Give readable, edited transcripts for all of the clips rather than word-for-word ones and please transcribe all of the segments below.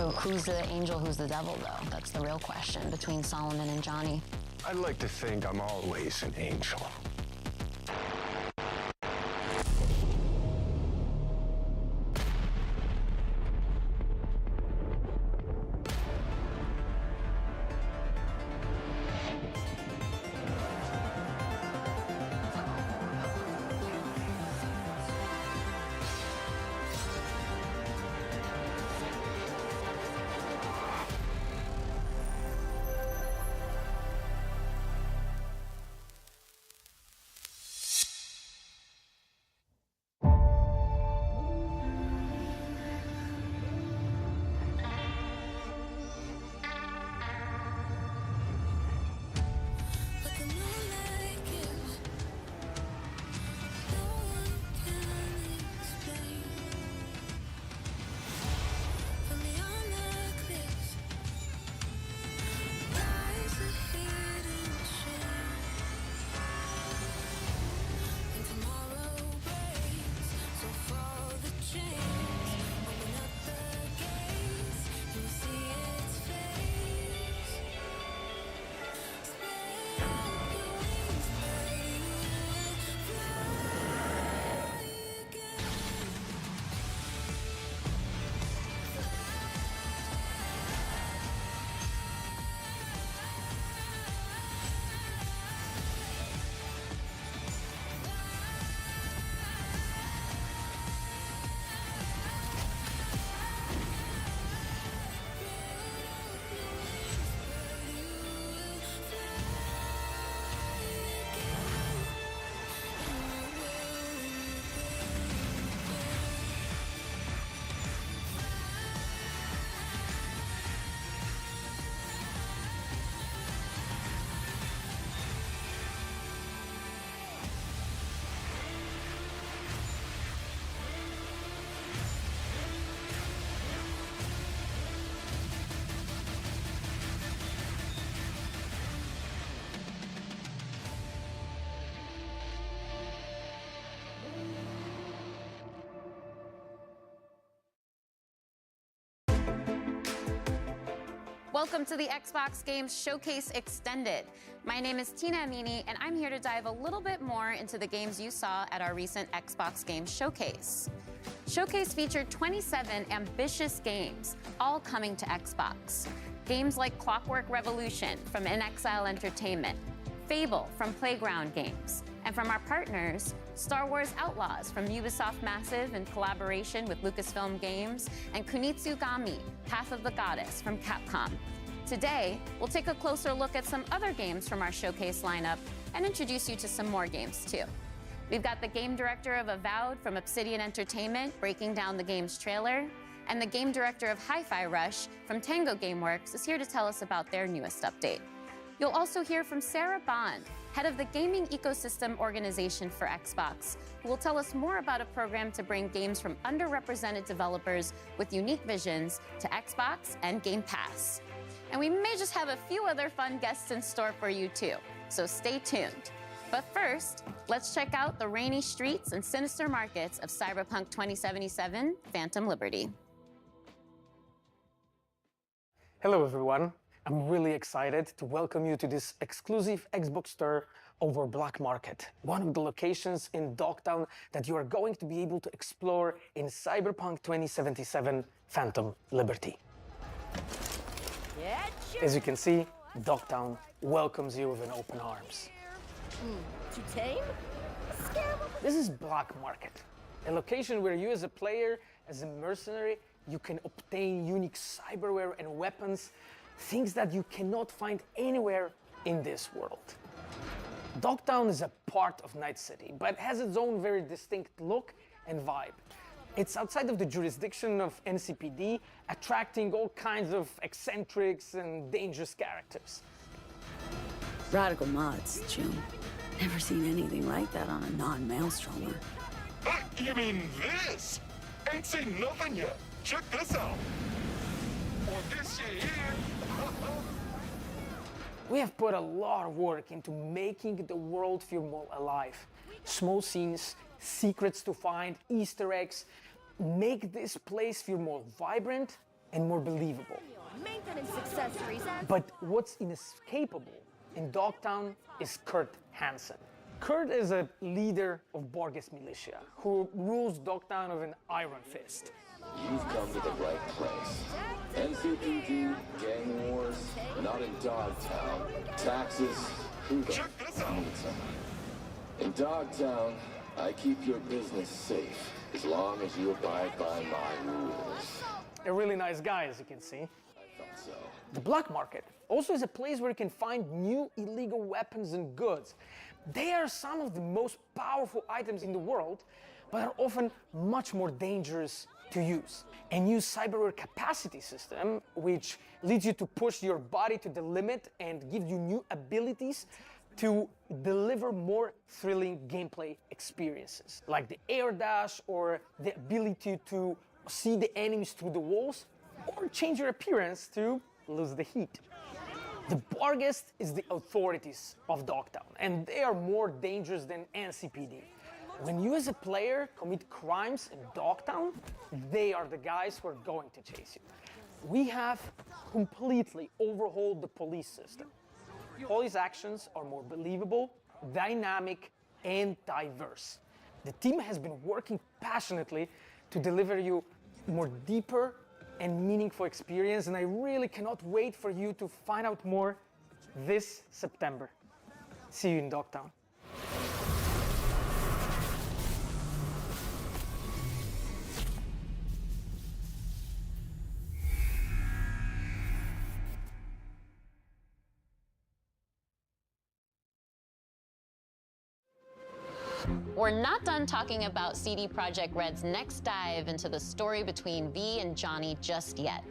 So who's the angel, who's the devil, though? That's the real question between Solomon and Johnny. I'd like to think I'm always an angel. Welcome to the Xbox Games Showcase Extended. My name is Tina Amini, and I'm here to dive a little bit more into the games you saw at our recent Xbox Games Showcase. Showcase featured 27 ambitious games, all coming to Xbox. Games like Clockwork Revolution from inXile Entertainment, Fable from Playground Games, and from our partners, Star Wars Outlaws from Ubisoft Massive in collaboration with Lucasfilm Games, and Kunitsugami, Path of the Goddess from Capcom. Today, we'll take a closer look at some other games from our showcase lineup and introduce you to some more games too. We've got the game director of Avowed from Obsidian Entertainment breaking down the game's trailer, and the game director of Hi-Fi Rush from Tango Gameworks is here to tell us about their newest update. You'll also hear from Sarah Bond, head of the Gaming Ecosystem Organization for Xbox, who will tell us more about a program to bring games from underrepresented developers with unique visions to Xbox and Game Pass. And we may just have a few other fun guests in store for you too, so stay tuned. But first, let's check out the rainy streets and sinister markets of Cyberpunk 2077: Phantom Liberty. Hello everyone. I'm really excited to welcome you to this exclusive Xbox store over Black Market, one of the locations in Dogtown that you are going to be able to explore in Cyberpunk 2077: Phantom Liberty. As you can see, Dogtown welcomes you with open arms. Too tame? This is Black Market, a location where you as a player, as a mercenary, you can obtain unique cyberware and weapons, things that you cannot find anywhere in this world. Dogtown is a part of Night City, but has its own very distinct look and vibe. It's outside of the jurisdiction of NCPD, attracting all kinds of eccentrics and dangerous characters. Radical mods, Jim. Never seen anything like that on a non-maelstromer. You mean this? Ain't seen nothing yet. Check this out. Or this here. We have put a lot of work into making the world feel more alive. Small scenes, secrets to find, Easter eggs, make this place feel more vibrant and more believable. Maintenance accessories and But what's inescapable in Dogtown is Kurt Hansen. Kurt is a leader of Borges militia who rules Dogtown with an iron fist. You've come to the right place. NCPD, gang wars, not in Dogtown. Taxes, who the Check this out. needs them? In Dogtown, I keep your business safe as long as you abide by my rules. A really nice guy, as you can see. I thought so. The black market also is a place where you can find new illegal weapons and goods. They are some of the most powerful items in the world, but are often much more dangerous to use. A new cyberware capacity system, which leads you to push your body to the limit and give you new abilities to deliver more thrilling gameplay experiences, like the air dash or the ability to see the enemies through the walls, or change your appearance to lose the heat. The Borges is the authorities of Dogtown, and they are more dangerous than NCPD. When you as a player commit crimes in Dogtown, they are the guys who are going to chase you. We have completely overhauled the police system. Police actions are more believable, dynamic, and diverse. The team has been working passionately to deliver you more deeper and meaningful experience, and I really cannot wait for you to find out more this September. See you in Dogtown. We're not done talking about CD Projekt Red's next dive into the story between V and Johnny just yet.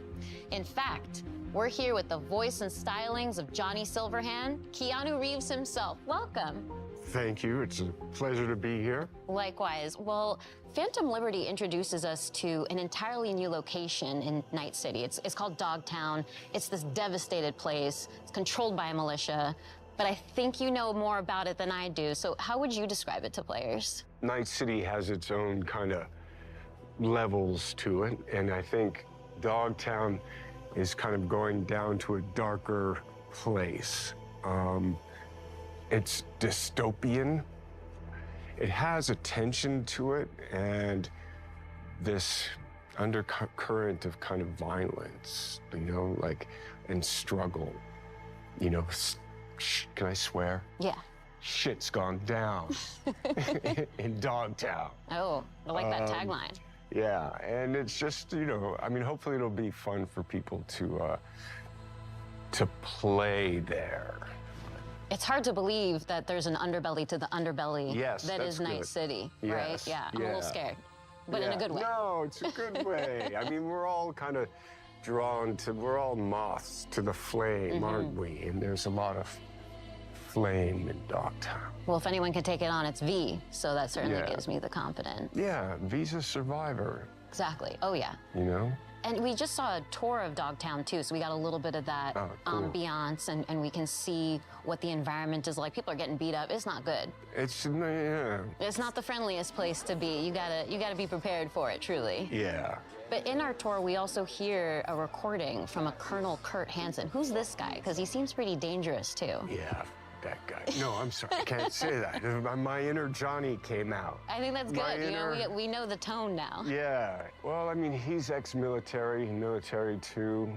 In fact, we're here with the voice and stylings of Johnny Silverhand, Keanu Reeves himself. Welcome. Thank you. It's a pleasure to be here. Likewise. Well, Phantom Liberty introduces us to an entirely new location in Night City. It's called Dogtown. It's this devastated place. It's controlled by a militia. But I think you know more about it than I do. So how would you describe it to players? Night City has its own kind of levels to it, and I think Dogtown is kind of going down to a darker place. It's dystopian. It has a tension to it and this undercurrent of kind of violence, you know, like, and struggle, you know. Can I swear? Yeah. Shit's gone down in Dogtown. Oh, I like that tagline. Yeah, and it's just, you know, I mean, hopefully it'll be fun for people to play there. It's hard to believe that there's an underbelly to the underbelly Yes, that that's is Night good. City, Yes, right? Yeah, I'm a little yeah. scared, but in a good way. No, it's a good way. I mean, we're all kind of drawn to, we're all moths to the flame, aren't we? And there's a lot of flame in Dogtown. Well, if anyone can take it on, it's V, so that certainly Yeah. gives me the confidence. Yeah, Visa Survivor, Exactly. Oh, yeah. you know? And we just saw a tour of Dogtown, too, so we got a little bit of that Oh, cool. ambiance, and we can see what the environment is like. People are getting beat up. It's not good. It's, yeah, It's not the friendliest place to be. You gotta be prepared for it, truly. yeah. But in our tour, we also hear a recording from a Colonel Kurt Hansen. Who's this guy? Because he seems pretty dangerous, too. Yeah, that guy. No, I'm sorry, I can't say that. My inner Johnny came out. I think that's My good. You know, inner- we know the tone now. Yeah, well, I mean, he's ex-military, military too,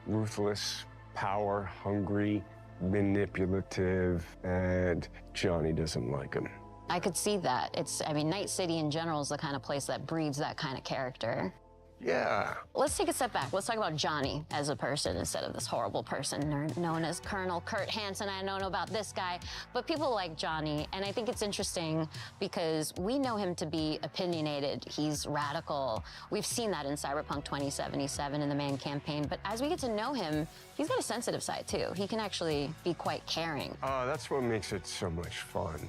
ruthless, power hungry, manipulative, and Johnny doesn't like him. I could see that. I mean, Night City in general is the kind of place that breeds that kind of character. Yeah. Let's take a step back. Let's talk about Johnny as a person instead of this horrible person known as Colonel Kurt Hansen. I don't know about this guy, but people like Johnny, and I think it's interesting because we know him to be opinionated. He's radical. We've seen that in Cyberpunk 2077 in the main campaign, but as we get to know him, he's got a sensitive side too. He can actually be quite caring. That's what makes it so much fun.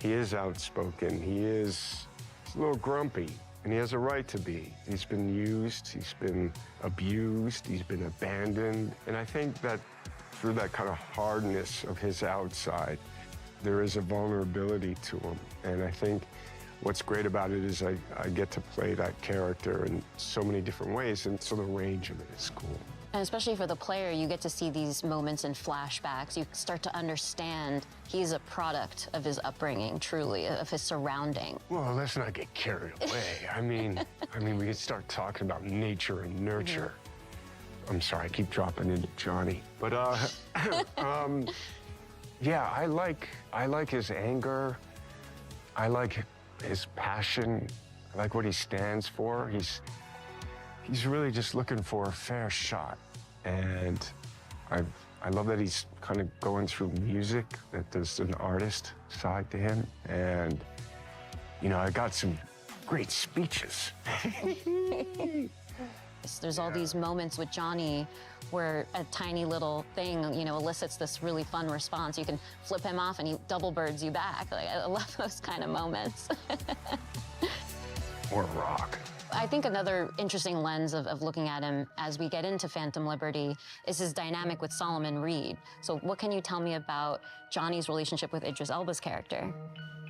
He is outspoken. He's a little grumpy. And he has a right to be. He's been used, he's been abused, he's been abandoned. And I think that through that kind of hardness of his outside, there is a vulnerability to him. And I think what's great about it is I get to play that character in so many different ways, and so the range of it is cool. And especially for the player, you get to see these moments in flashbacks. You start to understand he's a product of his upbringing, truly, of his surrounding. Well, let's not get carried away. I mean, we can start talking about nature and nurture. I'm sorry, I keep dropping into Johnny. But, yeah, I like his anger. I like his passion. I like what he stands for. He's really just looking for a fair shot. And I love that he's kind of going through music, that there's an artist side to him. And, you know, I got some great speeches. There's all these moments with Johnny where a tiny little thing, you know, elicits this really fun response. You can flip him off and he double birds you back. Like, I love those kind of moments. Or rock. I think another interesting lens of looking at him as we get into Phantom Liberty is his dynamic with Solomon Reed. So what can you tell me about Johnny's relationship with Idris Elba's character?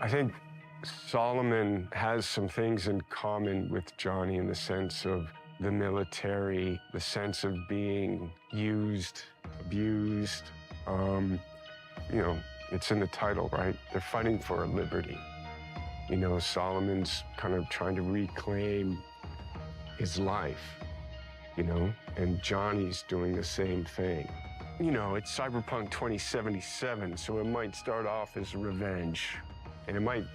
I think Solomon has some things in common with Johnny in the sense of the military, the sense of being used, abused. You know, it's in the title, right? They're fighting for a liberty. You know, Solomon's kind of trying to reclaim his life, you know, and Johnny's doing the same thing. You know, it's Cyberpunk 2077, so it might start off as revenge, and it might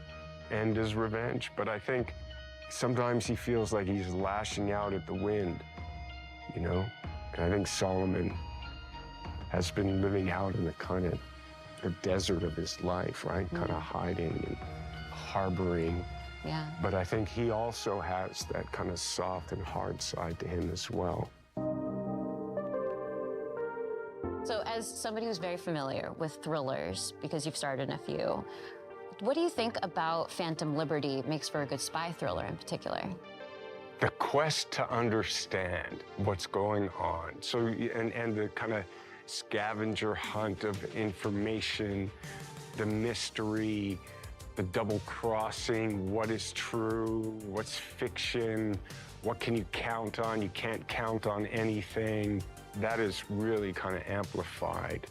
end as revenge, but I think sometimes he feels like he's lashing out at the wind, you know? And I think Solomon has been living out in the kind of the desert of his life, right? Kind of hiding and harboring. Yeah. But I think he also has that kind of soft and hard side to him as well. So as somebody who's very familiar with thrillers, because you've starred in a few, what do you think about Phantom Liberty makes for a good spy thriller in particular? The quest to understand what's going on. So, and the kind of scavenger hunt of information, the mystery, the double crossing, what is true, what's fiction, what can you count on, you can't count on anything. That is really kind of amplified.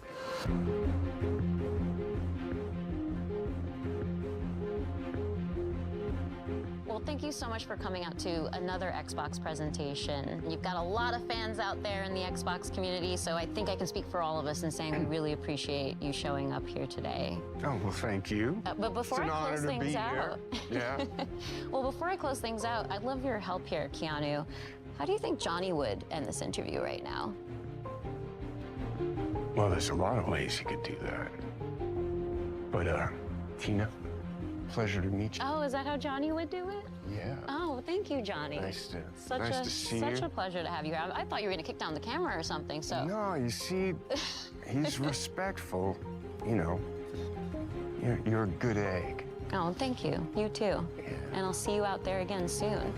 Well, thank you so much for coming out to another Xbox presentation. You've got a lot of fans out there in the Xbox community, so I think I can speak for all of us in saying we really appreciate you showing up here today. Oh, well, thank you. But before It's an I honor close to things be out, here. Yeah. well, before I close things out, I'd love your help here, Keanu. How do you think Johnny would end this interview right now? Well, there's a lot of ways you could do that. But, Tina, pleasure to meet you. Oh, is that how Johnny would do it? Yeah. Oh, thank you, Johnny. Nice to see such you. a pleasure to have you here. I thought you were going to kick down the camera or something, so. No, you see, he's respectful. You know, you're a good egg. Oh, thank you. You too. Yeah. And I'll see you out there again soon.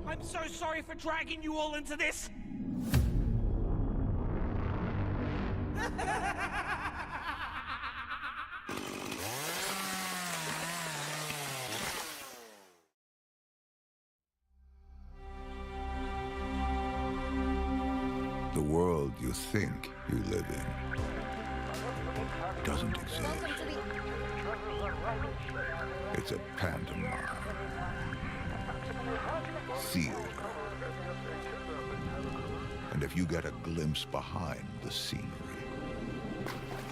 I'm so sorry for dragging you all into this. The world you think you live in doesn't exist. It's a pantomime. Theater. And if you get a glimpse behind the scenery,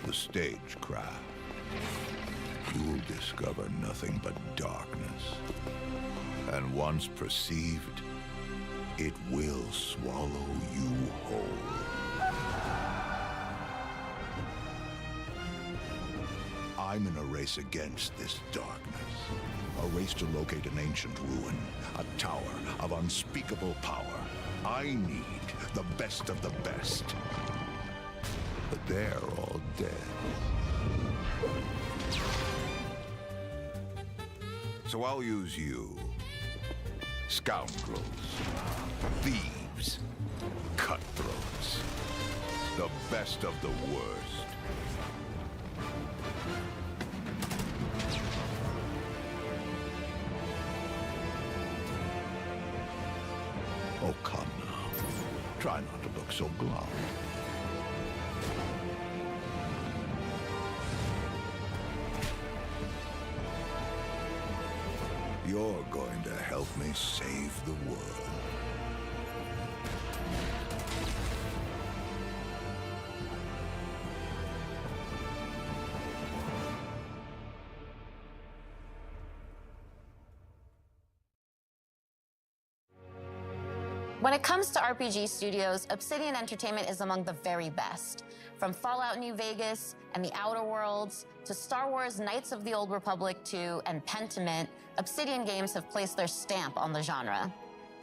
the stagecraft, you'll discover nothing but darkness. And once perceived, it will swallow you whole. I'm in a race against this darkness. A race to locate an ancient ruin, a tower of unspeakable power. I need the best of the best. But they're all dead. So I'll use you. Scoundrels, thieves, cutthroats, the best of the worst. Oh, come now. Try not to look so glum. You're going to help me save the world. When it comes to RPG studios, Obsidian Entertainment is among the very best. From Fallout New Vegas and The Outer Worlds to Star Wars Knights of the Old Republic 2 and Pentiment, Obsidian Games have placed their stamp on the genre.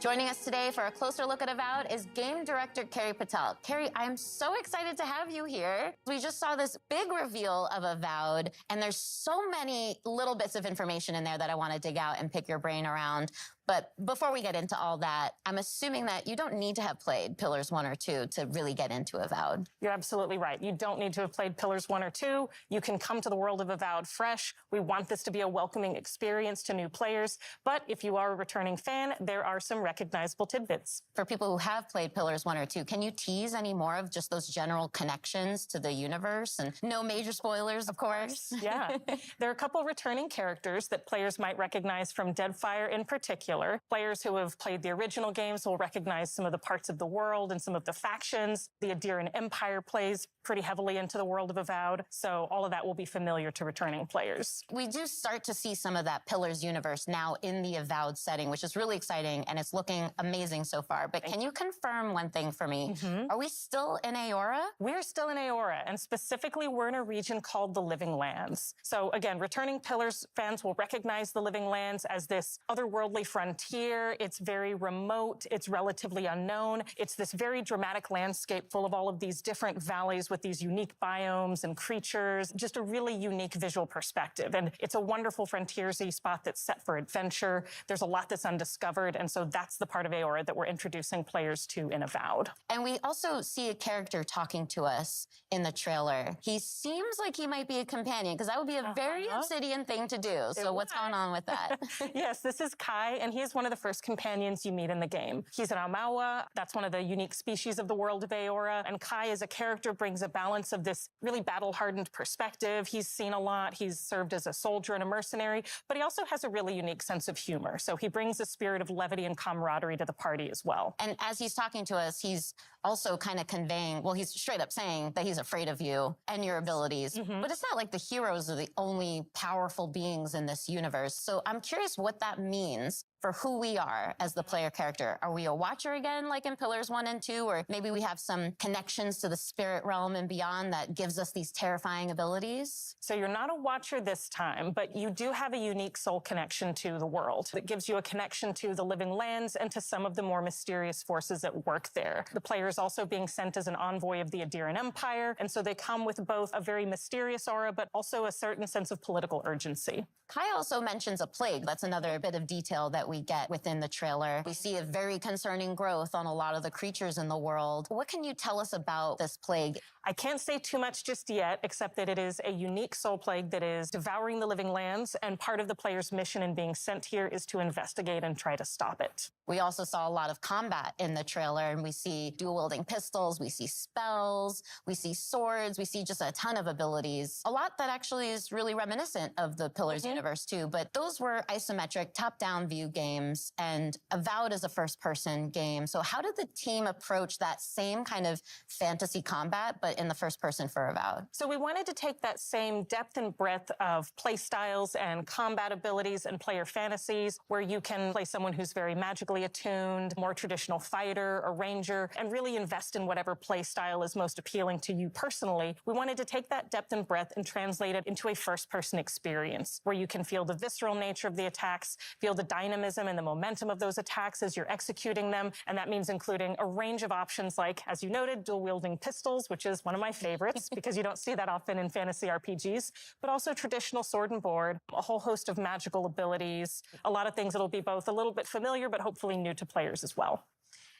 Joining us today for a closer look at Avowed is game director Carrie Patel. Carrie, I'm so excited to have you here. We just saw this big reveal of Avowed, and there's so many little bits of information in there that I want to dig out and pick your brain around. But before we get into all that, I'm assuming that you don't need to have played Pillars 1 or 2 to really get into Avowed. You're absolutely right. You don't need to have played Pillars 1 or 2. You can come to the world of Avowed fresh. We want this to be a welcoming experience to new players. But if you are a returning fan, there are some recognizable tidbits. For people who have played Pillars 1 or 2, can you tease any more of just those general connections to the universe? And no major spoilers, of course. Yeah. There are a couple returning characters that players might recognize from Deadfire in particular. Players who have played the original games will recognize some of the parts of the world and some of the factions. The Adirian Empire plays pretty heavily into the world of Avowed, so all of that will be familiar to returning players. We do start to see some of that Pillars universe now in the Avowed setting, which is really exciting, and it's looking amazing so far. But can you confirm one thing for me? Are we still in Aora? We're still in Aora, and specifically we're in a region called the Living Lands. So again, returning Pillars fans will recognize the Living Lands as this otherworldly frontier. It's very remote. It's relatively unknown. It's this very dramatic landscape full of all of these different valleys with these unique biomes and creatures, just a really unique visual perspective. And it's a wonderful frontiersy spot that's set for adventure. There's a lot that's undiscovered. And so that's the part of Aora that we're introducing players to in Avowed. And we also see a character talking to us in the trailer. He seems like he might be a companion, because that would be a very Obsidian thing to do. So what's going on with that? Yes, this is Kai, and he is one of the first companions you meet in the game. He's an Aumaua. That's one of the unique species of the world of Aora. And Kai as a character brings a balance of this really battle-hardened perspective. He's seen a lot. He's served as a soldier and a mercenary, but he also has a really unique sense of humor. So he brings a spirit of levity and camaraderie to the party as well. And as he's talking to us, he's also kind of conveying, well, he's straight up saying that he's afraid of you and your abilities. But it's not like the heroes are the only powerful beings in this universe. So I'm curious what that means for who we are as the player character. Are we a watcher again, like in Pillars 1 and 2? Or maybe we have some connections to the spirit realm and beyond that gives us these terrifying abilities? So you're not a watcher this time, but you do have a unique soul connection to the world that gives you a connection to the Living Lands and to some of the more mysterious forces at work there. The player is also being sent as an envoy of the Adirian Empire, and so they come with both a very mysterious aura, but also a certain sense of political urgency. Kai also mentions a plague. That's another bit of detail that we get within the trailer. We see a very concerning growth on a lot of the creatures in the world. What can you tell us about this plague? I can't say too much just yet, except that it is a unique soul plague that is devouring the Living Lands, and part of the player's mission in being sent here is to investigate and try to stop it. We also saw a lot of combat in the trailer, and we see dual-wielding pistols, we see spells, we see swords, we see just a ton of abilities. A lot that actually is really reminiscent of the Pillars universe too, but those were isometric, top-down view games, and Avowed is a first-person game. So how did the team approach that same kind of fantasy combat, but in the first person for Avowed? So we wanted to take that same depth and breadth of play styles and combat abilities and player fantasies, where you can play someone who's very magically attuned, more traditional fighter or ranger, and really invest in whatever play style is most appealing to you personally. We wanted to take that depth and breadth and translate it into a first-person experience, where you can feel the visceral nature of the attacks, feel the dynamism and the momentum of those attacks as you're executing them. And that means including a range of options like, as you noted, dual-wielding pistols, which is one of my favorites because you don't see that often in fantasy RPGs, but also traditional sword and board, a whole host of magical abilities, a lot of things that'll be both a little bit familiar, but hopefully new to players as well.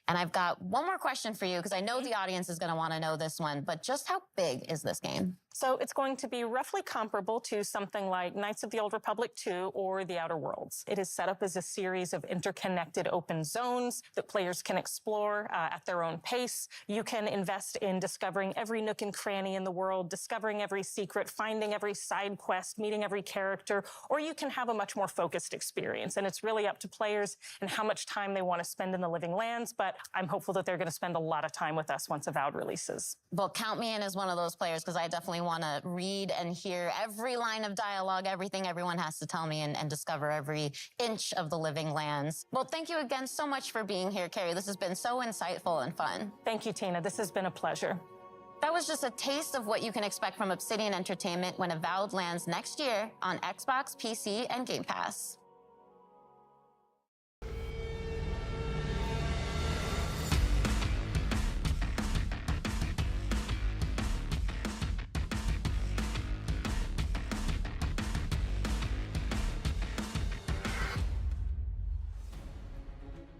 And I've got one more question for you, because I know the audience is going to want to know this one, but just how big is this game? So it's going to be roughly comparable to something like Knights of the Old Republic 2 or The Outer Worlds. It is set up as a series of interconnected open zones that players can explore at their own pace. You can invest in discovering every nook and cranny in the world, discovering every secret, finding every side quest, meeting every character, or you can have a much more focused experience. And it's really up to players and how much time they want to spend in the Living Lands, but I'm hopeful that they're going to spend a lot of time with us once Avowed releases. Well, count me in as one of those players, because I definitely want to read and hear every line of dialogue, everything everyone has to tell me, and discover every inch of the Living Lands. Well, thank you again so much for being here, Carrie. This has been so insightful and fun. Thank you, Tina. This has been a pleasure. That was just a taste of what you can expect from Obsidian Entertainment when Avowed lands next year on Xbox, PC, and Game Pass.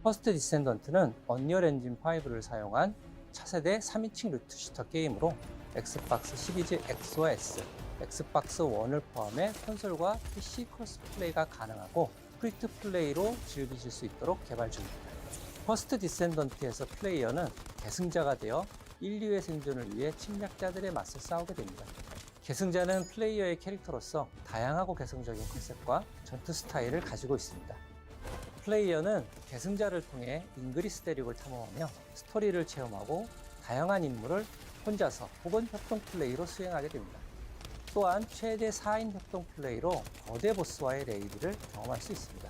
퍼스트 디센던트는 언리얼 엔진 5를 사용한 차세대 3인칭 루트 슈터 게임으로 엑스박스 시리즈 X와 S, 엑스박스 1을 포함해 콘솔과 PC 크로스 플레이가 가능하고 프리트 플레이로 즐기실 수 있도록 개발 중입니다. 퍼스트 디센던트에서 플레이어는 계승자가 되어 1, 2회 생존을 위해 침략자들의 맞서 싸우게 됩니다. 계승자는 플레이어의 캐릭터로서 다양하고 개성적인 컨셉과 전투 스타일을 가지고 있습니다. 플레이어는 계승자를 통해 잉그리스 대륙을 탐험하며 스토리를 체험하고 다양한 임무를 혼자서 혹은 협동 플레이로 수행하게 됩니다. 또한 최대 4인 협동 플레이로 거대 보스와의 레이드를 경험할 수 있습니다.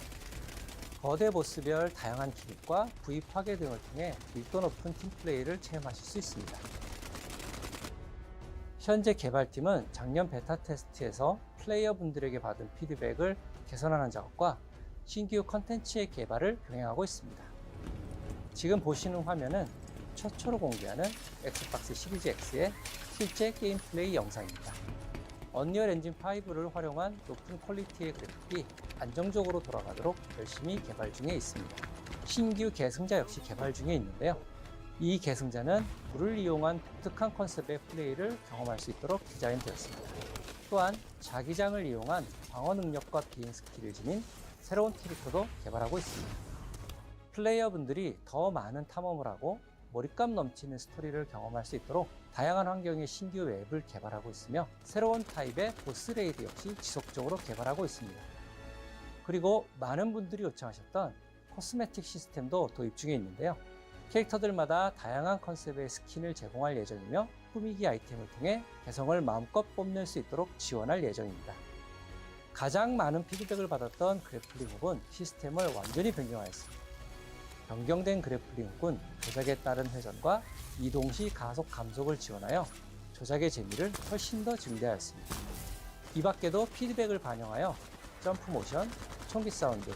거대 보스별 다양한 기믹과 부위 파괴 등을 통해 밀도 높은 팀 플레이를 체험하실 수 있습니다. 현재 개발팀은 작년 베타 테스트에서 플레이어분들에게 받은 피드백을 개선하는 작업과 신규 컨텐츠의 개발을 병행하고 있습니다. 지금 보시는 화면은 최초로 공개하는 엑스박스 시리즈 X의 실제 게임 플레이 영상입니다. 언리얼 엔진 5를 활용한 높은 퀄리티의 그래픽이 안정적으로 돌아가도록 열심히 개발 중에 있습니다. 신규 계승자 역시 개발 중에 있는데요. 이 계승자는 불을 이용한 독특한 컨셉의 플레이를 경험할 수 있도록 디자인되었습니다. 또한 자기장을 이용한 방어 능력과 비행 스킬을 지닌 새로운 캐릭터도 개발하고 있습니다. 플레이어분들이 더 많은 탐험을 하고 몰입감 넘치는 스토리를 경험할 수 있도록 다양한 환경의 신규 맵을 개발하고 있으며 새로운 타입의 보스 레이드 역시 지속적으로 개발하고 있습니다. 그리고 많은 분들이 요청하셨던 코스메틱 시스템도 도입 중에 있는데요. 캐릭터들마다 다양한 컨셉의 스킨을 제공할 예정이며 꾸미기 아이템을 통해 개성을 마음껏 뽐낼 수 있도록 지원할 예정입니다. 가장 많은 피드백을 받았던 그래플링 훅은 시스템을 완전히 변경하였습니다. 변경된 그래플링 훅은 조작에 따른 회전과 이동 시 가속 감속을 지원하여 조작의 재미를 훨씬 더 증대하였습니다. 이 밖에도 피드백을 반영하여 점프 모션, 총기 사운드,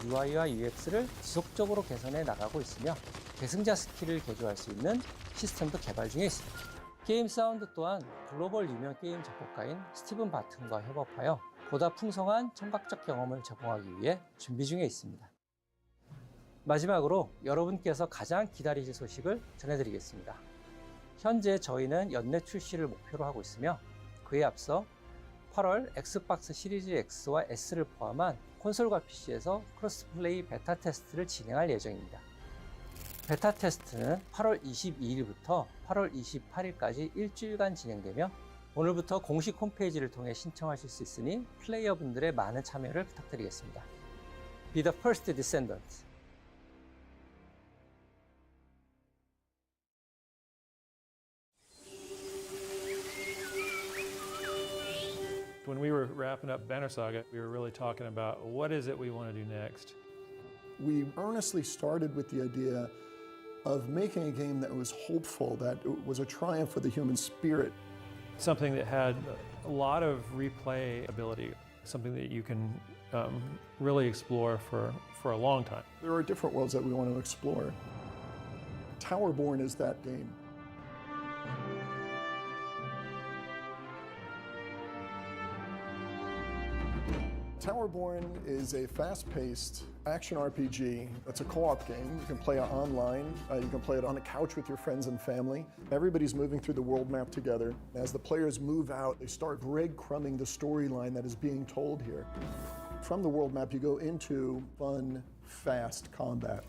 UI와 UX를 지속적으로 개선해 나가고 있으며 계승자 스킬을 개조할 수 있는 시스템도 개발 중에 있습니다. 게임 사운드 또한 글로벌 유명 게임 작곡가인 스티븐 바튼과 협업하여 보다 풍성한 청각적 경험을 제공하기 위해 준비 중에 있습니다. 마지막으로 여러분께서 가장 기다리실 소식을 전해드리겠습니다. 현재 저희는 연내 출시를 목표로 하고 있으며 그에 앞서 8월 엑스박스 시리즈 X와 S를 포함한 콘솔과 PC에서 크로스플레이 베타 테스트를 진행할 예정입니다. 베타 테스트는 8월 22일부터 8월 28일까지 일주일간 진행되며 오늘부터 공식 홈페이지를 통해 신청하실 수 있으니 플레이어분들의 많은 참여를 부탁드리겠습니다. be the first descendant. When we were wrapping up Banner Saga, we were really talking about what is it we want to do next. We earnestly started with the idea of making a game that was hopeful, that was a triumph for the human spirit. Something that had a lot of replay ability, something that you can really explore for a long time. There are different worlds that we want to explore. Towerborn is that game. Towerborn is a fast-paced action RPG. It's a co-op game. You can play it online. You can play it on a couch with your friends and family. Everybody's moving through the world map together. As the players move out, they start breadcrumbing the storyline that is being told here. From the world map, you go into fun, fast combat.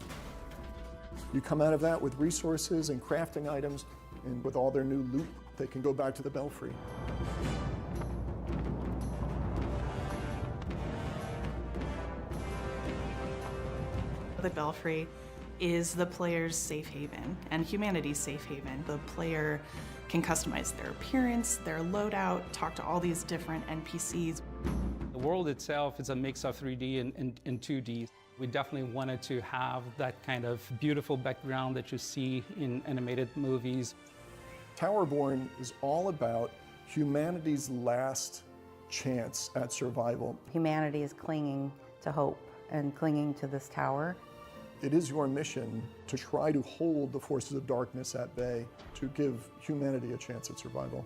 You come out of that with resources and crafting items, and with all their new loot, they can go back to the Belfry. The Belfry is the player's safe haven and humanity's safe haven. The player can customize their appearance, their loadout, talk to all these different NPCs. The world itself is a mix of 3D and 2D. We definitely wanted to have that kind of beautiful background that you see in animated movies. Towerborn is all about humanity's last chance at survival. Humanity is clinging to hope and clinging to this tower. It is your mission to try to hold the forces of darkness at bay, to give humanity a chance at survival.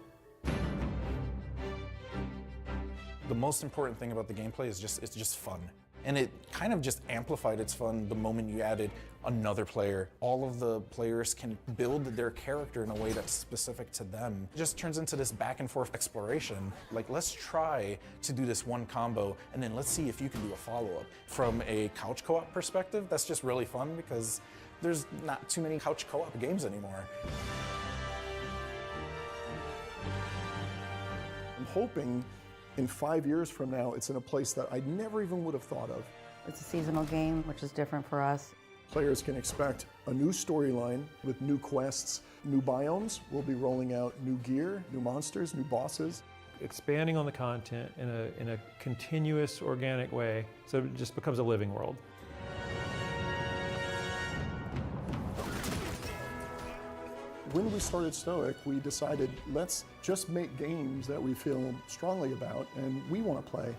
The most important thing about the gameplay is it's just fun. And it kind of just amplified its fun the moment you added another player. All of the players can build their character in a way that's specific to them. It just turns into this back and forth exploration. Like, let's try to do this one combo, and then let's see if you can do a follow-up. From a couch co-op perspective, that's just really fun because there's not too many couch co-op games anymore. I'm hoping in 5 years from now, it's in a place that I never even would have thought of. It's a seasonal game, which is different for us. Players can expect a new storyline with new quests, new biomes. We'll be rolling out new gear, new monsters, new bosses. Expanding on the content in a continuous, organic way, so it just becomes a living world. When we started Stoic, we decided, let's just make games that we feel strongly about and we want to play.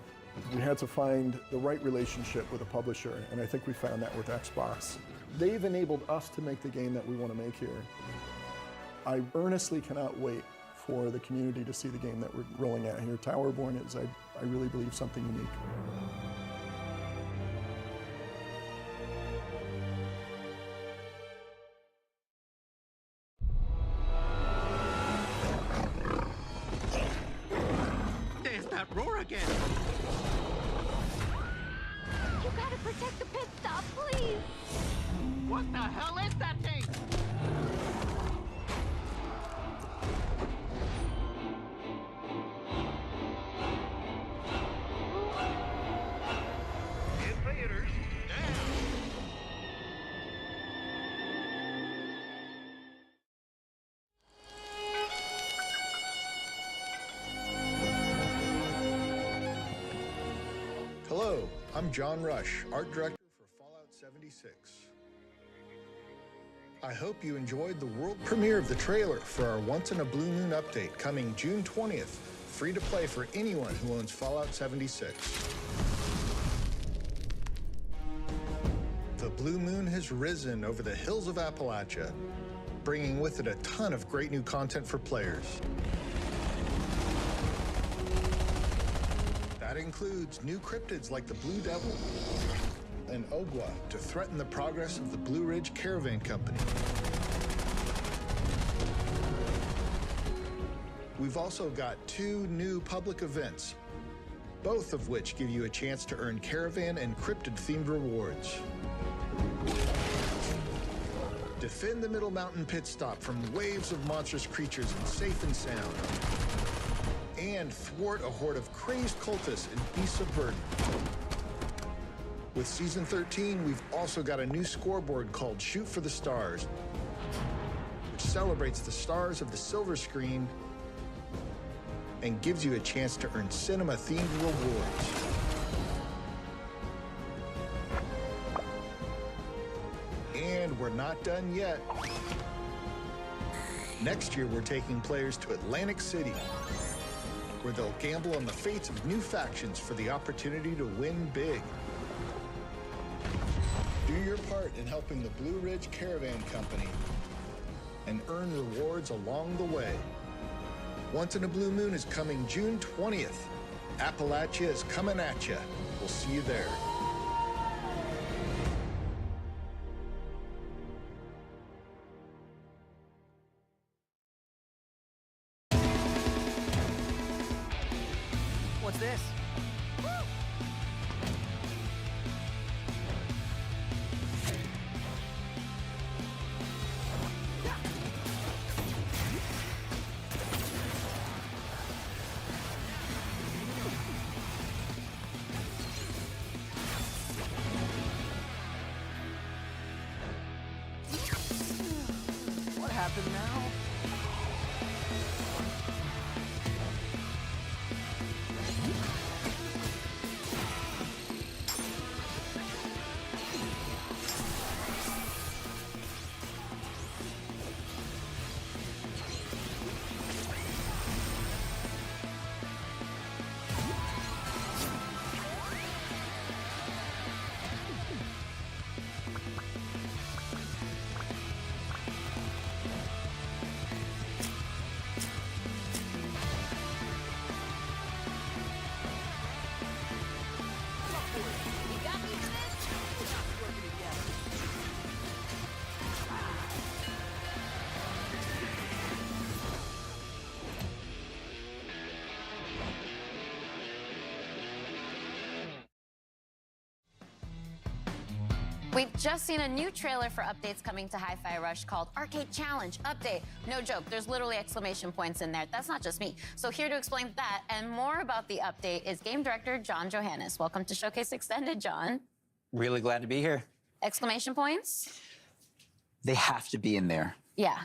We had to find the right relationship with a publisher, and I think we found that with Xbox. They've enabled us to make the game that we want to make here. I earnestly cannot wait for the community to see the game that we're rolling out here. Towerborn is, I really believe, something unique. There's that roar again! You gotta protect the pit stop, please! What the hell is that thing? Invaders down! Hello, I'm John Rush, art director for Fallout 76. I hope you enjoyed the world premiere of the trailer for our Once in a Blue Moon update coming June 20th, free to play for anyone who owns Fallout 76. The blue moon has risen over the hills of Appalachia, bringing with it a ton of great new content for players. That includes new cryptids like the Blue Devil and Ogwa to threaten the progress of the Blue Ridge Caravan Company. We've also got 2 new public events, both of which give you a chance to earn caravan and cryptid-themed rewards. Defend the Middle Mountain pit stop from waves of monstrous creatures and safe and sound. And thwart a horde of crazed cultists and beasts of burden. With Season 13, we've also got a new scoreboard called Shoot for the Stars, which celebrates the stars of the silver screen and gives you a chance to earn cinema-themed rewards. And we're not done yet. Next year, we're taking players to Atlantic City, where they'll gamble on the fates of new factions for the opportunity to win big. Do your part in helping the Blue Ridge Caravan Company and earn rewards along the way. Once in a Blue Moon is coming June 20th. Appalachia is coming at you. We'll see you there. What's this? What happened now? We've just seen a new trailer for updates coming to Hi-Fi Rush called Arcade Challenge Update. No joke, there's literally exclamation points in there. That's not just me. So here to explain that and more about the update is game director John Johannes. Welcome to Showcase Extended, John. Really glad to be here. Exclamation points? They have to be in there. Yeah.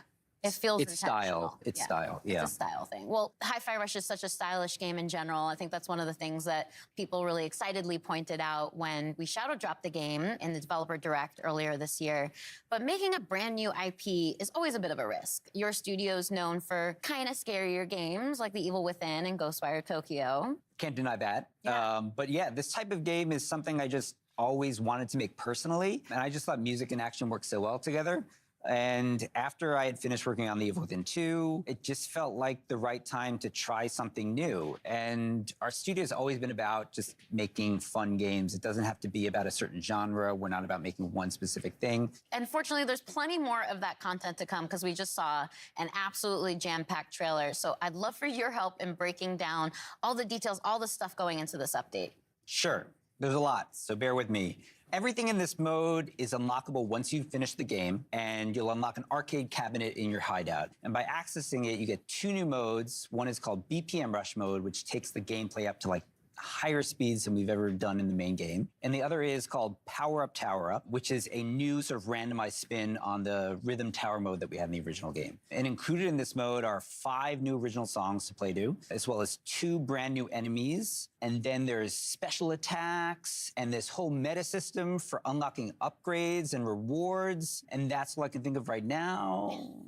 It feels It's style. It's style. Yeah. It's a style thing. Well, Hi-Fi Rush is such a stylish game in general. I think that's one of the things that people really excitedly pointed out when we shadow dropped the game in the developer direct earlier this year. But making a brand new IP is always a bit of a risk. Your studio's known for kind of scarier games like The Evil Within and Ghostwire Tokyo. Can't deny that. But yeah, this type of game is something I just always wanted to make personally. And I just thought music and action work so well together. And after I had finished working on The Evil Within 2, it just felt like the right time to try something new. And our studio's always been about just making fun games. It doesn't have to be about a certain genre. We're not about making one specific thing. And fortunately, there's plenty more of that content to come because we just saw an absolutely jam-packed trailer. So I'd love for your help in breaking down all the details, all the stuff going into this update. Sure, there's a lot, so bear with me. Everything in this mode is unlockable once you've finished the game, and you'll unlock an arcade cabinet in your hideout. And by accessing it, you get 2 new modes. One is called BPM Rush mode, which takes the gameplay up to like higher speeds than we've ever done in the main game. And the other is called Power Up, Tower Up, which is a new sort of randomized spin on the rhythm tower mode that we had in the original game. And included in this mode are 5 new original songs to play to, as well as 2 brand new enemies. And then there's special attacks and this whole meta system for unlocking upgrades and rewards. And that's all I can think of right now.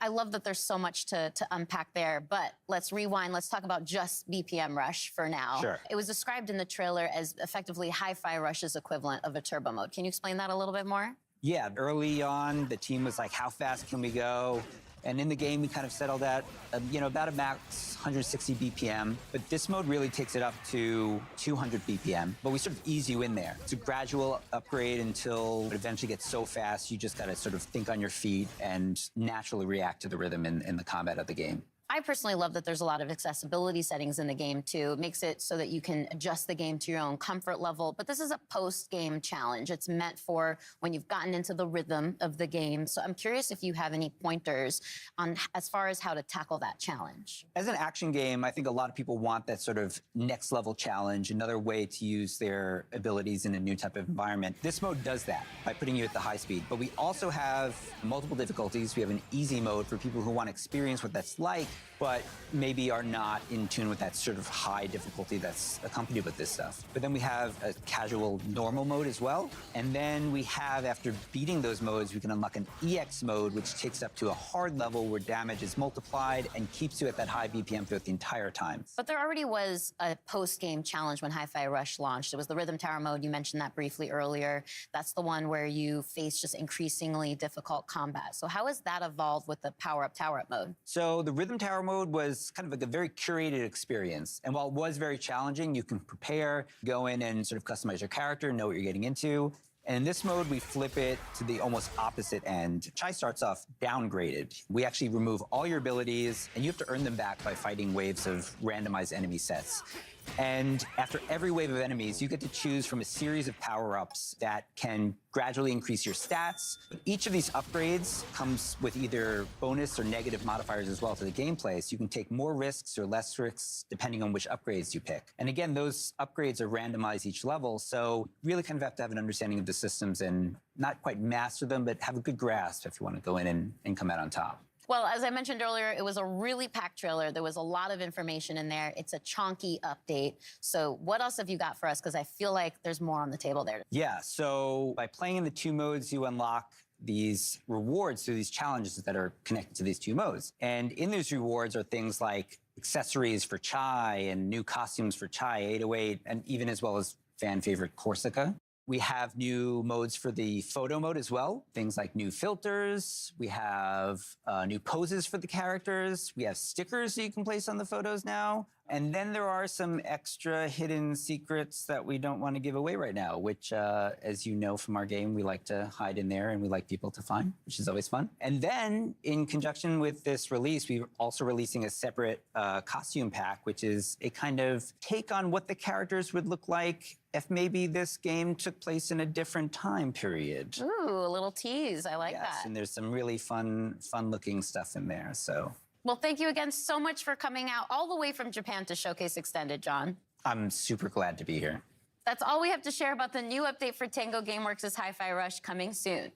I love that there's so much to unpack there, but let's rewind. Let's talk about just BPM Rush for now. Sure. It was described in the trailer as effectively Hi-Fi Rush's equivalent of a turbo mode. Can you explain that a little bit more? Yeah, early on, the team was like, how fast can we go? And in the game, we kind of settled at, about a max 160 BPM. But this mode really takes it up to 200 BPM. But we sort of ease you in there. It's a gradual upgrade until it eventually gets so fast, you just got to sort of think on your feet and naturally react to the rhythm in the combat of the game. I personally love that there's a lot of accessibility settings in the game too. It makes it so that you can adjust the game to your own comfort level. But this is a post-game challenge. It's meant for when you've gotten into the rhythm of the game. So I'm curious if you have any pointers on as far as how to tackle that challenge. As an action game, I think a lot of people want that sort of next level challenge, another way to use their abilities in a new type of environment. This mode does that by putting you at the high speed. But we also have multiple difficulties. We have an easy mode for people who want to experience what that's like, but maybe are not in tune with that sort of high difficulty that's accompanied with this stuff. But then we have a casual normal mode as well. And then we have, after beating those modes, we can unlock an EX mode, which takes up to a hard level where damage is multiplied and keeps you at that high BPM throughout the entire time. But there already was a post-game challenge when Hi-Fi Rush launched. It was the Rhythm Tower mode. You mentioned that briefly earlier. That's the one where you face just increasingly difficult combat. So how has that evolved with the power-up, tower-up mode? So the Rhythm Tower mode was kind of like a very curated experience. And while it was very challenging, you can prepare, go in and sort of customize your character, know what you're getting into. And in this mode, we flip it to the almost opposite end. Chai starts off downgraded. We actually remove all your abilities, and you have to earn them back by fighting waves of randomized enemy sets. And after every wave of enemies, you get to choose from a series of power-ups that can gradually increase your stats. But each of these upgrades comes with either bonus or negative modifiers as well to the gameplay, so you can take more risks or less risks depending on which upgrades you pick. And again, those upgrades are randomized each level, so you really kind of have to have an understanding of the systems and not quite master them, but have a good grasp if you want to go in and come out on top. Well, as I mentioned earlier, it was a really packed trailer. There was a lot of information in there. It's a chonky update. So what else have you got for us? Because I feel like there's more on the table there. Yeah, so by playing in the two modes, you unlock these rewards through these challenges that are connected to these two modes. And in those rewards are things like accessories for Chai and new costumes for Chai 808, and even as well as fan favorite Corsica. We have new modes for the photo mode as well. Things like new filters. We have new poses for the characters. We have stickers that you can place on the photos now. And then there are some extra hidden secrets that we don't want to give away right now, which, as you know from our game, we like to hide in there and we like people to find, which is always fun. And then in conjunction with this release, we're also releasing a separate costume pack, which is a kind of take on what the characters would look like if maybe this game took place in a different time period. Ooh, a little tease. I like that. And there's some really fun-looking stuff in there, so. Well, thank you again so much for coming out all the way from Japan to Showcase Extended, John. I'm super glad to be here. That's all we have to share about the new update for Tango Gameworks' Hi-Fi Rush coming soon.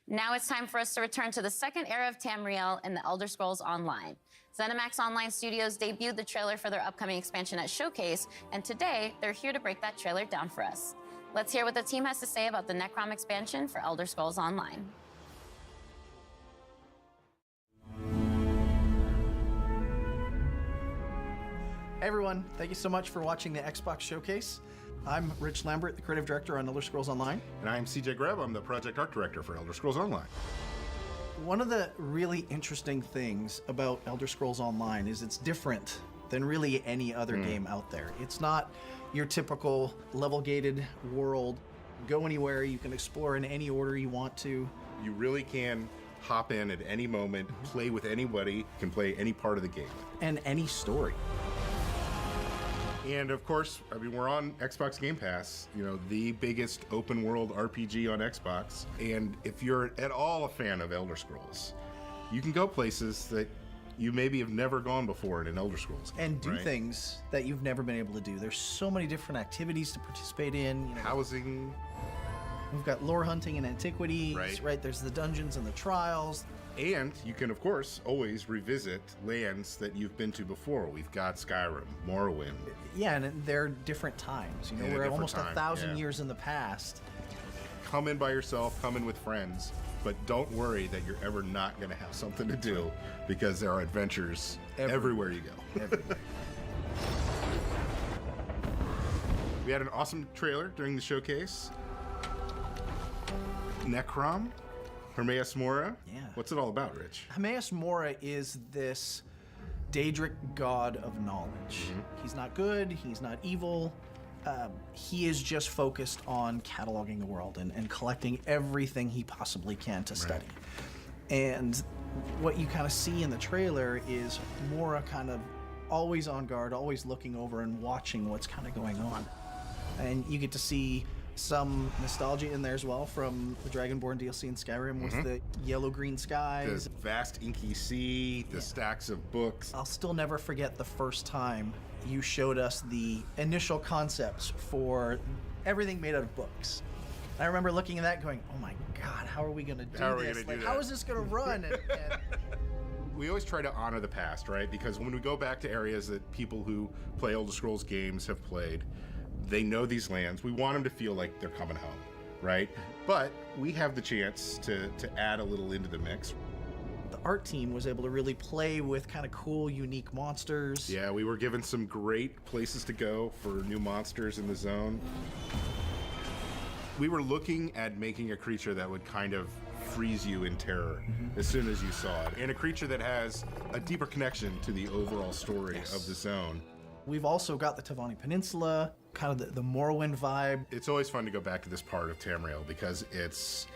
Now it's time for us to return to the second era of Tamriel and the Elder Scrolls Online. ZeniMax Online Studios debuted the trailer for their upcoming expansion at Showcase, and today they're here to break that trailer down for us. Let's hear what the team has to say about the Necrom expansion for Elder Scrolls Online. Hey everyone, thank you so much for watching the Xbox Showcase. I'm Rich Lambert, the creative director on Elder Scrolls Online. And I'm CJ Greb, I'm the project art director for Elder Scrolls Online. One of the really interesting things about Elder Scrolls Online is it's different than really any other game out there. It's not your typical level-gated world. Go anywhere, you can explore in any order you want to. You really can hop in at any moment, play with anybody, can play any part of the game. And any story. And of course, I mean, we're on Xbox Game Pass, you know, the biggest open world RPG on Xbox. And if you're at all a fan of Elder Scrolls, you can go places that you maybe have never gone before in an Elder Scrolls game, And do right? things that you've never been able to do. There's so many different activities to participate in. You know, housing. We've got lore hunting and antiquities, right? There's the dungeons and the trials. And you can, of course, always revisit lands that you've been to before. We've got Skyrim, Morrowind. Yeah, and they're different times. You know, we're almost 1,000 years in the past. Come in by yourself, come in with friends, but don't worry that you're ever not going to have something to do because there are adventures everywhere you go. Everywhere. We had an awesome trailer during the showcase. Necrom, Hermaeus Mora. Yeah. What's it all about, Rich? Hermaeus Mora is this Daedric god of knowledge. He's not good, he's not evil. He is just focused on cataloging the world and collecting everything he possibly can to study. And What you kind of see in the trailer is more a kind of always on guard, always looking over and watching what's kind of going on. And you get to see some nostalgia in there as well from the Dragonborn DLC in Skyrim with the yellow-green skies. The vast inky sea, the stacks of books. I'll still never forget the first time you showed us the initial concepts for everything made out of books. And I remember looking at that going, oh my God, how are we going to do this? Like, how is this going to run? And we always try to honor the past, right? Because when we go back to areas that people who play Elder Scrolls games have played, they know these lands. We want them to feel like they're coming home, right? But we have the chance to add a little into the mix. The art team was able to really play with kind of cool, unique monsters. Yeah, we were given some great places to go for new monsters in the zone. We were looking at making a creature that would kind of freeze you in terror as soon as you saw it, and a creature that has a deeper connection to the overall story of the zone. We've also got the Tavani Peninsula, kind of the Morrowind vibe. It's always fun to go back to this part of Tamriel because it's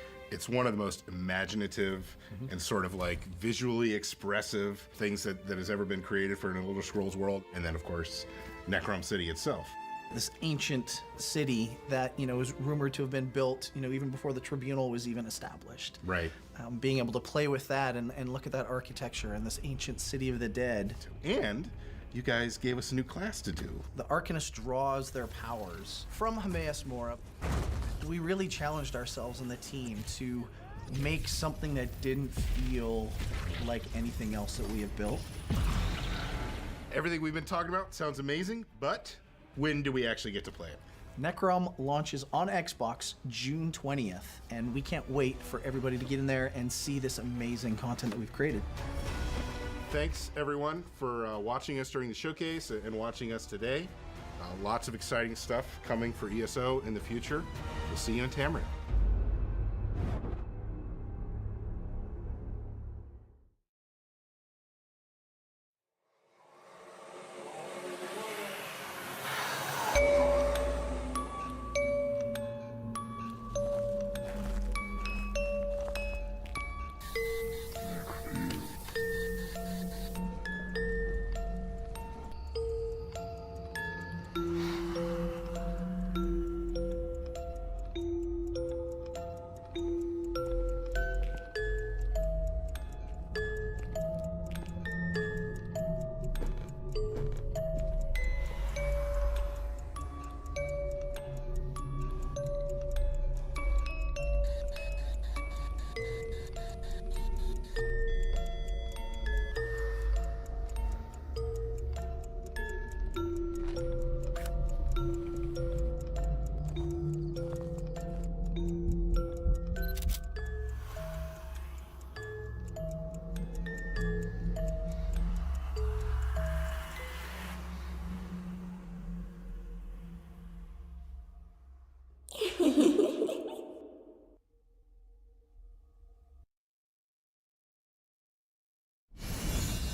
one of the most imaginative and sort of like visually expressive things that has ever been created for an Elder Scrolls world. And then, of course, Necrom City itself. This ancient city that, is rumored to have been built, even before the Tribunal was even established. Right. Being able to play with that and look at that architecture and this ancient city of the dead. And you guys gave us a new class to do. The Arcanist draws their powers from Hermaeus Mora. We really challenged ourselves and the team to make something that didn't feel like anything else that we have built. Everything we've been talking about sounds amazing, but when do we actually get to play it? Necrom launches on Xbox June 20th, and we can't wait for everybody to get in there and see this amazing content that we've created. Thanks, everyone, for watching us during the showcase and watching us today. Lots of exciting stuff coming for ESO in the future. We'll see you in Tamriel.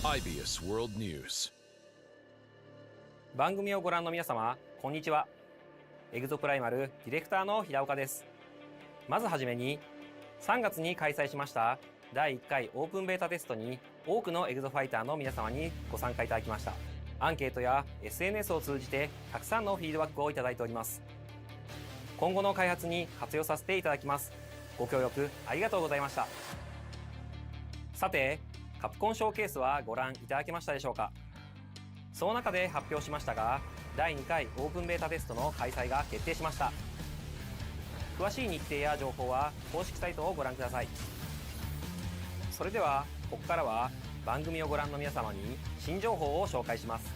IBS World News 番組をご覧の皆様、こんにちは。エグゾプライマルディレクターの平岡です。まずはじめに、3月に開催しました第1回オープンベータテストに多くのエグゾファイターの皆様にご参加いただきました。アンケートや SNS を通じてたくさんのフィードバックをいただいております。今後の開発に活用させていただきます。ご協力ありがとうございました。さて、カプコンショーケースはご覧いただけましたでしょうか。その中で発表しましたが、第2回オープンベータテストの開催が決定しました。詳しい日程や情報は公式サイトをご覧ください。それではここからは番組をご覧の皆様に新情報を紹介します。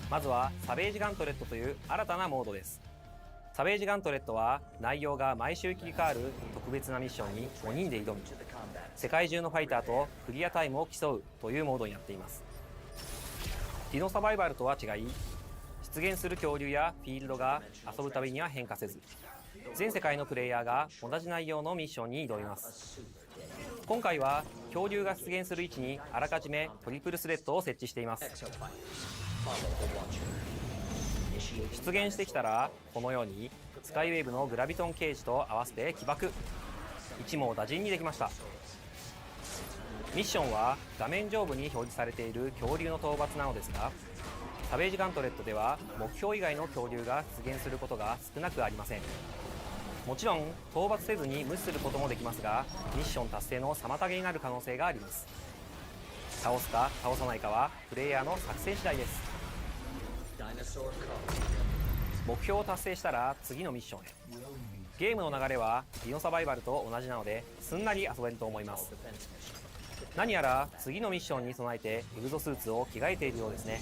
まずはサベージガントレットという新たなモードです。サベージガントレットは内容が毎週切り替わる特別なミッションに5人で挑み、世界中のファイターとクリアタイムを競うというモードになっています。ディノサバイバルとは違い、出現する恐竜やフィールドが遊ぶたびには変化せず、全世界のプレイヤーが同じ内容のミッションに挑みます。今回は恐竜が出現する位置にあらかじめトリプルスレッドを設置しています。出現してきたらこのようにスカイウェーブのグラビトンケージと合わせて起爆、一網打尽にできました。ミッションは画面上部に表示されている恐竜の討伐なのですが、サベージガントレットでは目標以外の恐竜が出現することが少なくありません。もちろん討伐せずに無視することもできますが、ミッション達成の妨げになる可能性があります。倒すか倒さないかはプレイヤーの作戦次第です。目標を達成したら次のミッションへ。ゲームの流れはディノサバイバルと同じなのですんなり遊べると思います。何やら次のミッションに備えてエグゾスーツを着替えているようですね。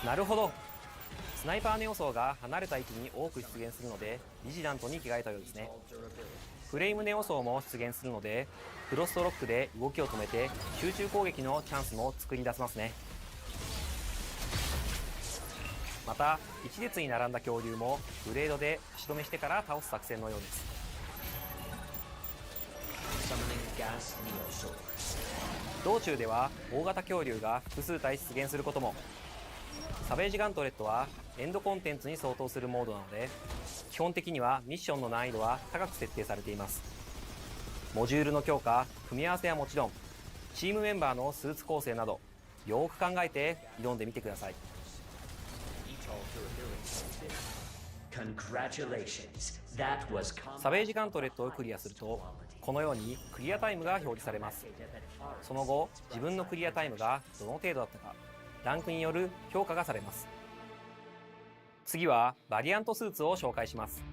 なるほど、スナイパーネオ層が離れた位置に多く出現するのでビジラントに着替えたようですね。フレームネオ層も出現するのでフロストロックで動きを止めて集中攻撃のチャンスも作り出せますね。また一列に並んだ恐竜もブレードで足止めしてから倒す作戦のようです。道中では大型恐竜が複数体出現することも。サベージガントレットはエンドコンテンツに相当するモードなので、基本的にはミッションの難易度は高く設定されています。モジュールの強化、組み合わせはもちろん、チームメンバーのスーツ構成などよく考えて挑んでみてください。サベージガントレットをクリアするとこのようにクリアタイムが表示されます。その後自分のクリアタイムがどの程度だったかランクによる評価がされます。次はバリアントスーツを紹介します。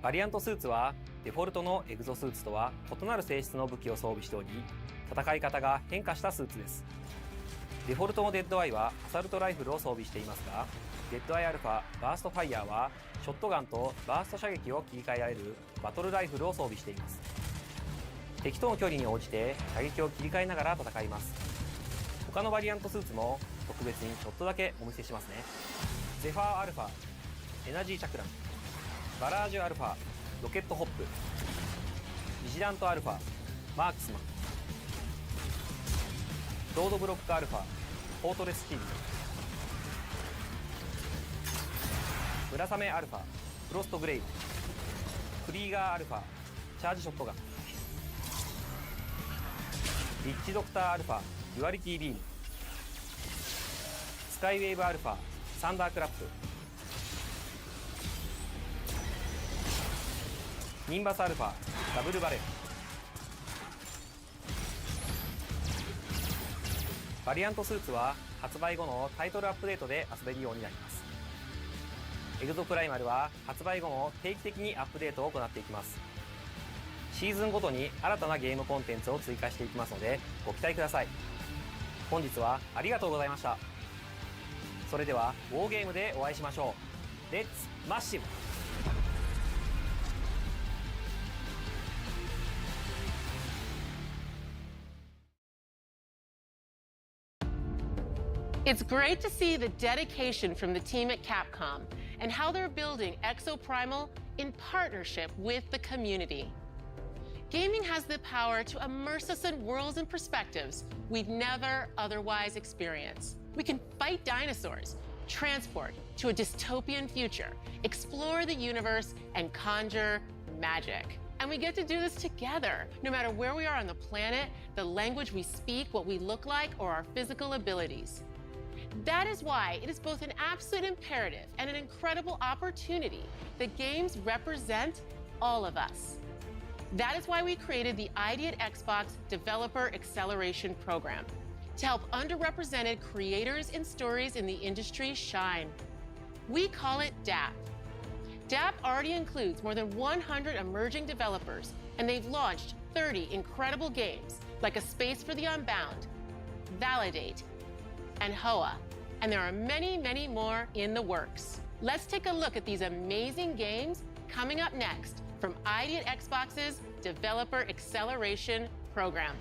バリアントスーツはデフォルトのエグゾスーツとは異なる性質の武器を装備しており、戦い方が変化したスーツです。デフォルトのデッドアイはアサルトライフルを装備していますが、デッドアイアルファバーストファイヤーはショットガンとバースト射撃を切り替えられるバトルライフルを装備しています。敵との距離に応じて射撃を切り替えながら戦います。他のバリアントスーツも特別にちょっとだけお見せしますね。ゼファーアルファ、エナジーチャクラン、バラージュアルファ、ロケットホップ、ビジラントアルファ、マークスマン、ロードブロックアルファ、フォートレスシールド、村雨アルファ、フロストグレイブ、クリーガーアルファ、チャージショットガン、リッチドクターアルファ、デュアリティビーム、スカイウェーブアルファ、サンダークラップ、ニンバスアルファ、ダブルバレル。バリアントスーツは発売後のタイトルアップデートで遊べるようになります。エグゾプライマルは発売後も定期的にアップデートを行っていきます。シーズンごとに新たなゲームコンテンツを追加していきますのでご期待ください。本日はありがとうございました。それではウォーゲームでお会いしましょう。レッツマッシブ。It's great to see the dedication from the team at Capcom and how they're building Exoprimal in partnership with the community. Gaming has the power to immerse us in worlds and perspectives we'd never otherwise experience. We can fight dinosaurs, transport to a dystopian future, explore the universe, and conjure magic. And we get to do this together, no matter where we are on the planet, the language we speak, what we look like, or our physical abilities. That is why it is both an absolute imperative and an incredible opportunity that games represent all of us. That is why we created the ID at Xbox Developer Acceleration Program to help underrepresented creators and stories in the industry shine. We call it DAP. DAP already includes more than 100 emerging developers, and they've launched 30 incredible games like A Space for the Unbound, Validate, and Hoa, and there are many, many more in the works. Let's take a look at these amazing games coming up next from ID at Xbox's Developer Acceleration Program.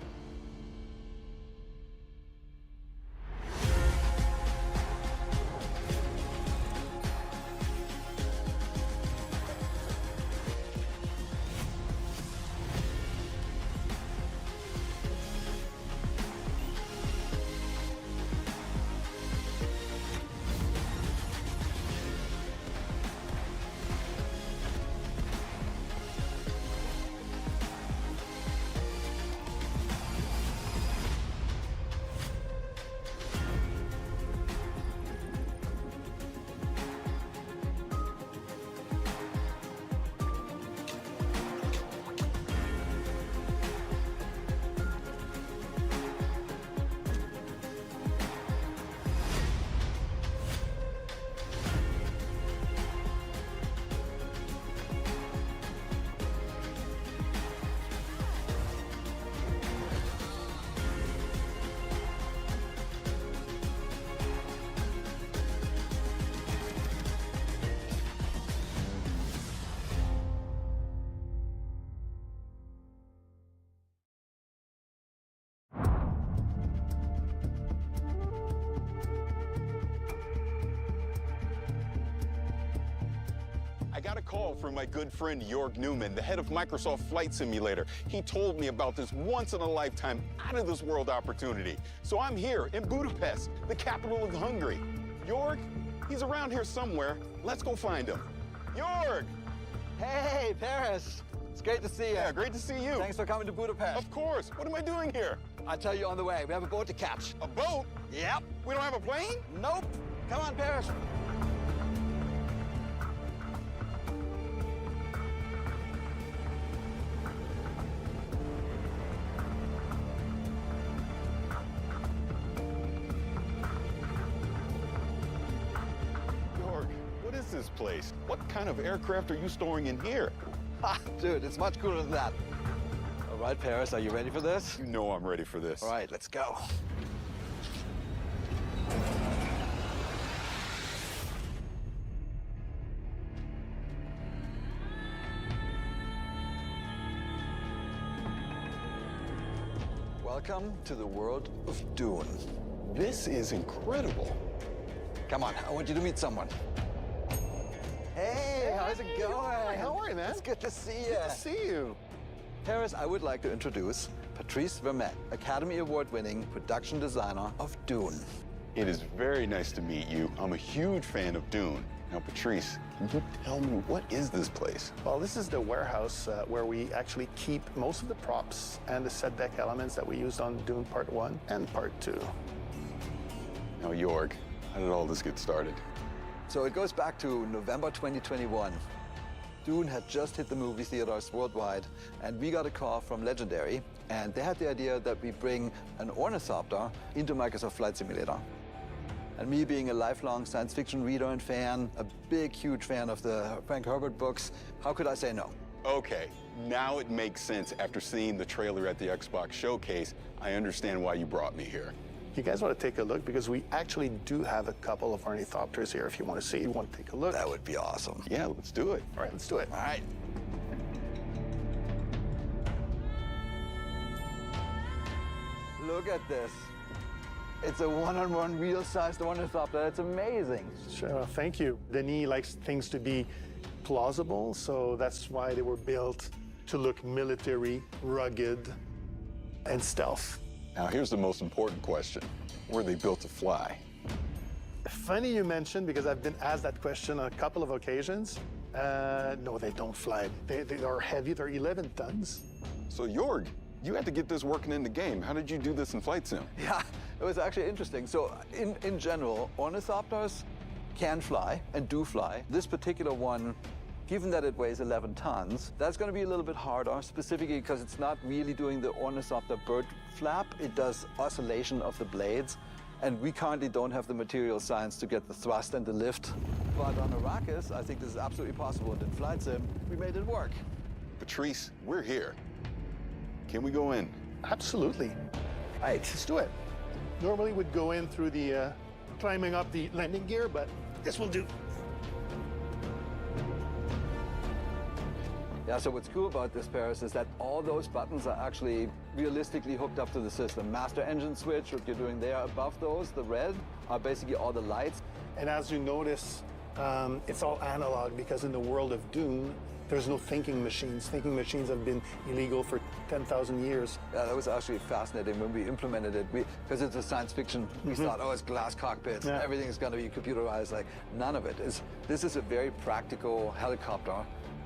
I got a call from my good friend Jörg Newman, the head of Microsoft Flight Simulator. He told me about this once-in-a-lifetime, out-of-this-world opportunity. So I'm here in Budapest, the capital of Hungary. Jörg, he's around here somewhere. Let's go find him. Jörg! Hey, Paris! It's great to see you. Yeah, great to see you. Thanks for coming to Budapest. Of course. What am I doing here? I'll tell you on the way. We have a boat to catch. A boat? Yep. We don't have a plane? Nope. Come on, Paris. Jörg, what is this place? What kind of aircraft are you storing in here? Ha, dude, it's much cooler than that. All right, Paris, are you ready for this? You know I'm ready for this. All right, let's go. Welcome to the world of Dune. This is incredible. Come on, I want you to meet someone. Hey, how's it going? How are you, man? It's good to see you. Good to see you. Paris, I would like to introduce Patrice Vermette, Academy Award-winning production designer of Dune. It is very nice to meet you. I'm a huge fan of Dune. Now, Patrice, can you tell me, what is this place? Well, this is the warehouse where we actually keep most of the props and the set deck elements that we used on Dune Part 1 and Part 2. Now, Jörg, how did all this get started? So it goes back to November 2021. Dune had just hit the movie theaters worldwide, and we got a call from Legendary, and they had the idea that we bring an ornithopter into Microsoft Flight Simulator. And me being a lifelong science fiction reader and fan, a big, huge fan of the Frank Herbert books, how could I say no? Okay, now it makes sense after seeing the trailer at the Xbox showcase. I understand why you brought me here. You guys want to take a look? Because we actually do have a couple of ornithopters here if you want to see. You want to take a look? That would be awesome. Yeah, let's do it. All right, let's do it. All right. Look at this. It's a one-on-one real-sized ornithopter. It's amazing. Sure, thank you. Denis likes things to be plausible, so that's why they were built to look military, rugged, and stealth. Now, here's the most important question. Were they built to fly? Funny you mentioned, because I've been asked that question on a couple of occasions. No, they don't fly. They are heavy. They're 11 tons. So, Jörg, you had to get this working in the game. How did you do this in Flight Sim? Yeah, it was actually interesting. So in general, ornithopters can fly and do fly. This particular one, given that it weighs 11 tons, that's going to be a little bit harder, specifically because it's not really doing the ornithopter bird flap. It does oscillation of the blades. And we currently don't have the material science to get the thrust and the lift. But on Arrakis, I think this is absolutely possible. And in Flight Sim, we made it work. Patrice, we're here. Can we go in? Absolutely. All right, let's do it. Normally we'd go in through the climbing up the landing gear, but this will do. Yeah, so what's cool about this, Paris, is that all those buttons are actually realistically hooked up to the system. Master engine switch, what you're doing there above those, the red, are basically all the lights. And as you notice, it's all analog because in the world of Dune, there's no thinking machines. Thinking machines have been illegal for 10,000 years. Yeah, that was actually fascinating when we implemented it. Because it's a science fiction, we thought, oh, it's glass cockpits, everything's going to be computerized. Like, none of it. This is a very practical helicopter,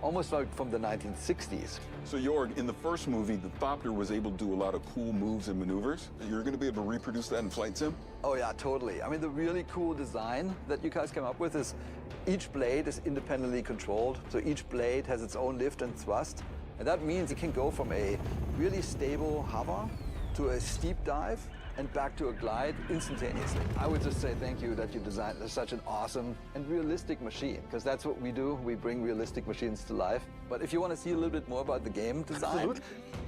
almost like from the 1960s. So, Jörg, in the first movie, the Thopter was able to do a lot of cool moves and maneuvers. You're going to be able to reproduce that in Flight Sim? Oh, yeah, totally. I mean, the really cool design that you guys came up with is each blade is independently controlled. So each blade has its own lift and thrust. And that means it can go from a really stable hover to a steep dive and back to a glide instantaneously. I would just say thank you that you designed such an awesome and realistic machine, because that's what we do. We bring realistic machines to life. But if you want to see a little bit more about the game design, Absolutely.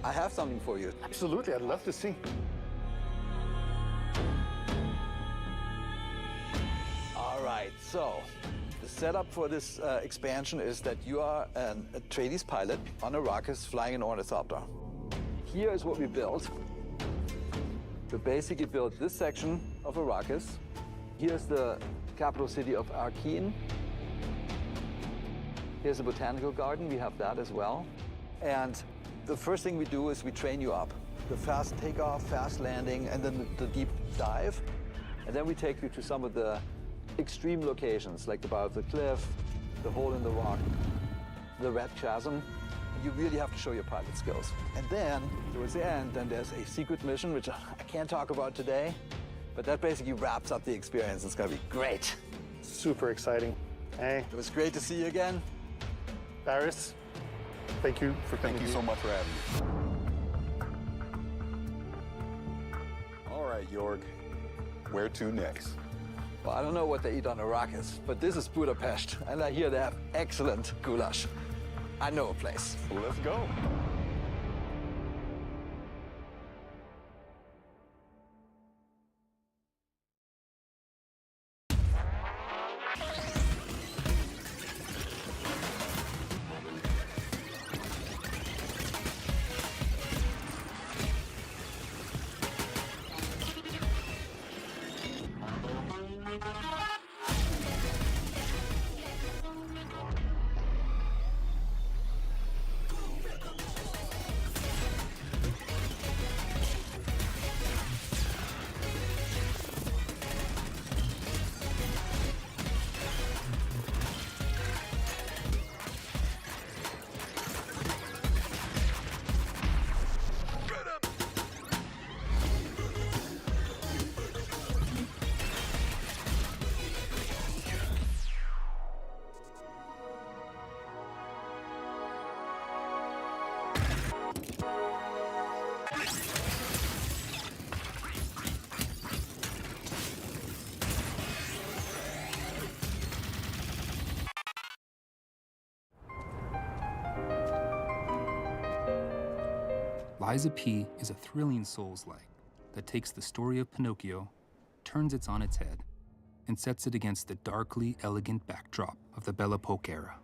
I have something for you. Absolutely, I'd love to see. All right, so the setup for this expansion is that you are a Atreides pilot on Arrakis flying an ornithopter. Here is what we built. We basically built this section of Arrakis. Here's the capital city of Arkin. Here's the botanical garden, we have that as well. And the first thing we do is we train you up. The fast takeoff, fast landing, and then the deep dive. And then we take you to some of the extreme locations, like the bow of the cliff, the hole in the rock, the red chasm. You really have to show your pilot skills. And then, towards the end, then there's a secret mission, which I can't talk about today, but that basically wraps up the experience. It's gonna be great. Super exciting. Hey. It was great to see you again. Barris, thank you for coming. Thank you so much for having me. All right, Jorg, where to next? Well, I don't know what they eat on Arrakis, but this is Budapest, and I hear they have excellent goulash. I know a place. Let's go. Lies of P is a thrilling Souls-like that takes the story of Pinocchio, turns it on its head, and sets it against the darkly elegant backdrop of the Belle Epoque era.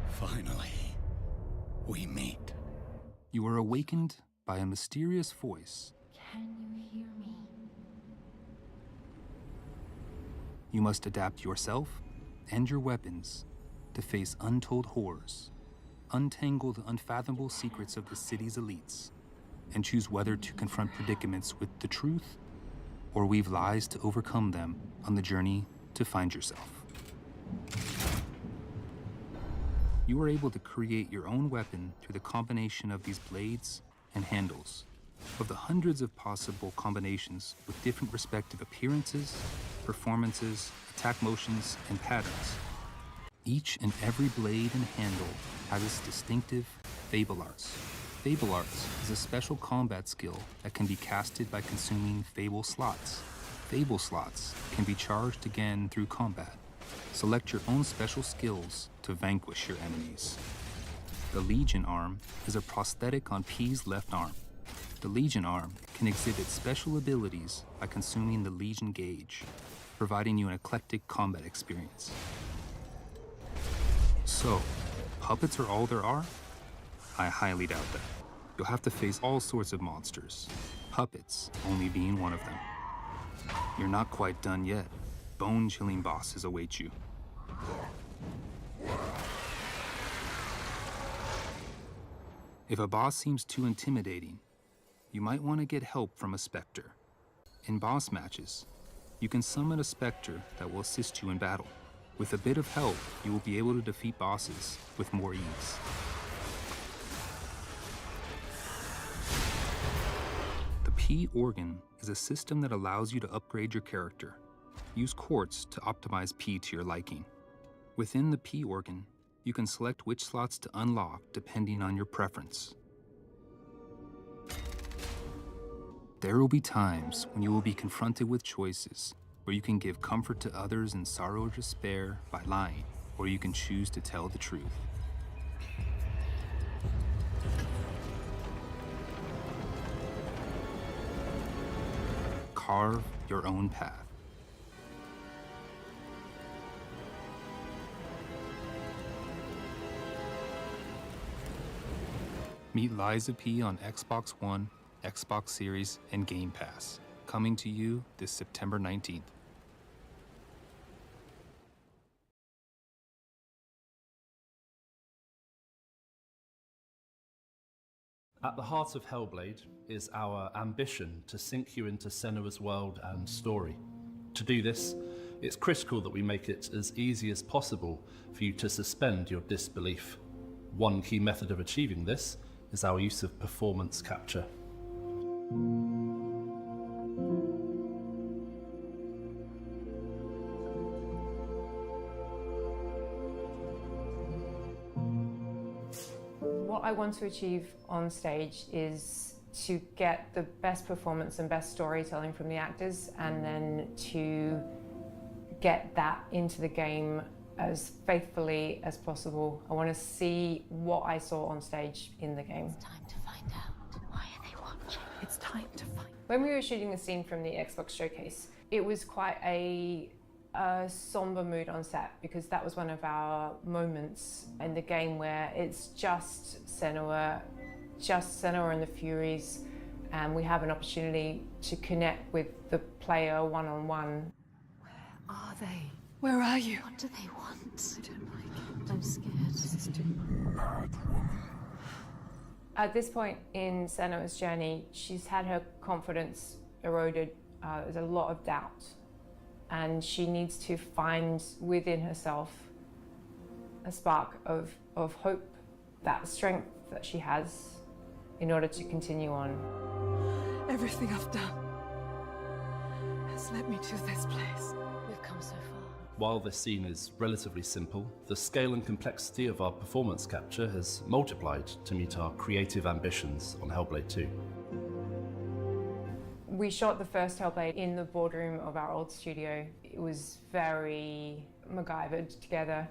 Finally, we meet. You are awakened by a mysterious voice. Can you hear me? You must adapt yourself and your weapons to face untold horrors, untangle the unfathomable secrets of the city's elites, and choose whether to confront predicaments with the truth or weave lies to overcome them on the journey to find yourself. You are able to create your own weapon through the combination of these blades and handles. Of the hundreds of possible combinations with different respective appearances, performances, attack motions, and patterns, each and every blade and handle has its distinctive Fable Arts. Fable Arts is a special combat skill that can be casted by consuming Fable slots. Fable slots can be charged again through combat. Select your own special skills to vanquish your enemies. The Legion Arm is a prosthetic on P's left arm. The Legion Arm can exhibit special abilities by consuming the Legion Gauge, providing you an eclectic combat experience. So, puppets are all there are? I highly doubt that. You'll have to face all sorts of monsters, puppets only being one of them. You're not quite done yet. Bone-chilling bosses await you. If a boss seems too intimidating, you might want to get help from a Spectre. In boss matches, you can summon a Spectre that will assist you in battle. With a bit of help, you will be able to defeat bosses with more ease. The P Organ is a system that allows you to upgrade your character. Use quartz to optimize P to your liking. Within the P Organ, you can select which slots to unlock depending on your preference. There will be times when you will be confronted with choices where you can give comfort to others in sorrow or despair by lying, or you can choose to tell the truth. Carve your own path. Meet Lies of P on Xbox One, Xbox Series, and Game Pass. Coming to you this September 19th. At the heart of Hellblade is our ambition to sink you into Senua's world and story. To do this, it's critical that we make it as easy as possible for you to suspend your disbelief. One key method of achieving this is our use of performance capture. What I want to achieve on stage is to get the best performance and best storytelling from the actors, and then to get that into the game as faithfully as possible. I want to see what I saw on stage in the game. It's time to find out. Why are they watching? It's time to find. When we were shooting the scene from the Xbox showcase, it was quite a somber mood on set, because that was one of our moments in the game where it's just Senua and the Furies, and we have an opportunity to connect with the player one-on-one. Where are they? Where are you? What do they want? I don't like it. I'm scared. This is too much. At this point in Senua's journey, she's had her confidence eroded. There's a lot of doubt, and she needs to find within herself a spark of hope, that strength that she has, in order to continue on. Everything I've done has led me to this place. We've come so far. While this scene is relatively simple, the scale and complexity of our performance capture has multiplied to meet our creative ambitions on Hellblade 2. We shot the first Hellblade in the boardroom of our old studio. It was very MacGyvered together.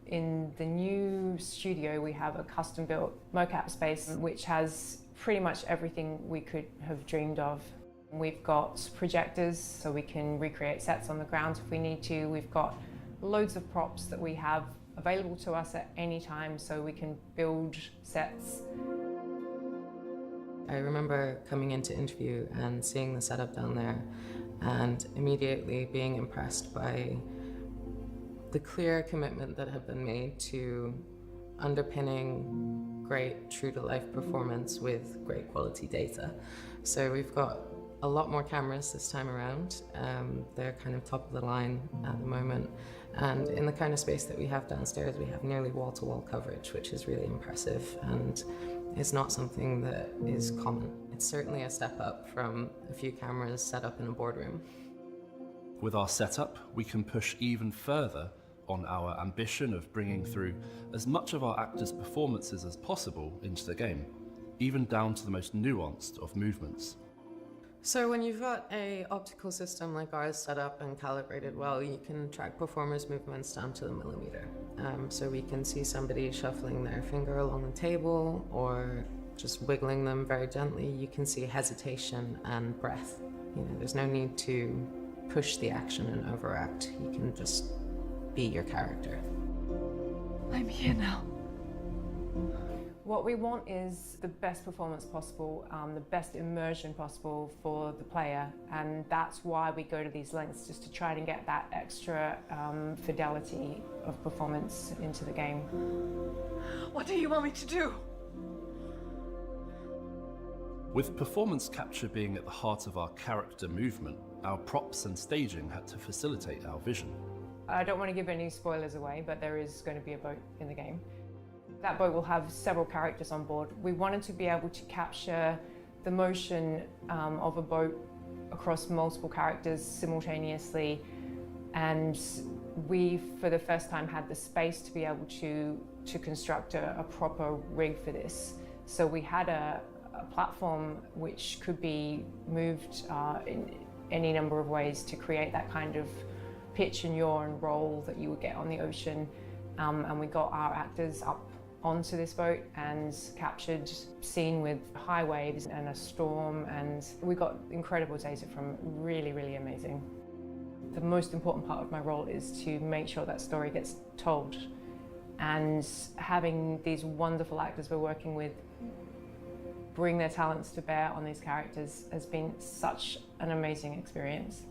In the new studio, we have a custom-built mocap space, which has pretty much everything we could have dreamed of. We've got projectors, so we can recreate sets on the ground if we need to. We've got loads of props that we have available to us at any time, so we can build sets. I remember coming into interview and seeing the setup down there, and immediately being impressed by the clear commitment that had been made to underpinning great true-to-life performance with great quality data. So we've got a lot more cameras this time around. They're kind of top of the line at the moment. And in the kind of space that we have downstairs, we have nearly wall-to-wall coverage, which is really impressive, and is not something that is common. It's certainly a step up from a few cameras set up in a boardroom. With our setup, we can push even further on our ambition of bringing through as much of our actors' performances as possible into the game, even down to the most nuanced of movements. So when you've got an optical system like ours set up and calibrated well, you can track performers' movements down to the millimeter. So we can see somebody shuffling their finger along the table or just wiggling them very gently. You can see hesitation and breath. You know, there's no need to push the action and overact. You can just be your character. I'm here now. What we want is the best performance possible, the best immersion possible for the player, and that's why we go to these lengths, just to try and get that extra fidelity of performance into the game. What do you want me to do? With performance capture being at the heart of our character movement, our props and staging had to facilitate our vision. I don't want to give any spoilers away, but there is going to be a boat in the game. That boat will have several characters on board. We wanted to be able to capture the motion of a boat across multiple characters simultaneously, and we, for the first time, had the space to be able to construct a proper rig for this. So we had a platform which could be moved in any number of ways to create that kind of pitch and yaw and roll that you would get on the ocean. And we got our actors up onto this boat and captured scene with high waves and a storm, and we got incredible data from really, really amazing. The most important part of my role is to make sure that story gets told, and having these wonderful actors we're working with bring their talents to bear on these characters has been such an amazing experience.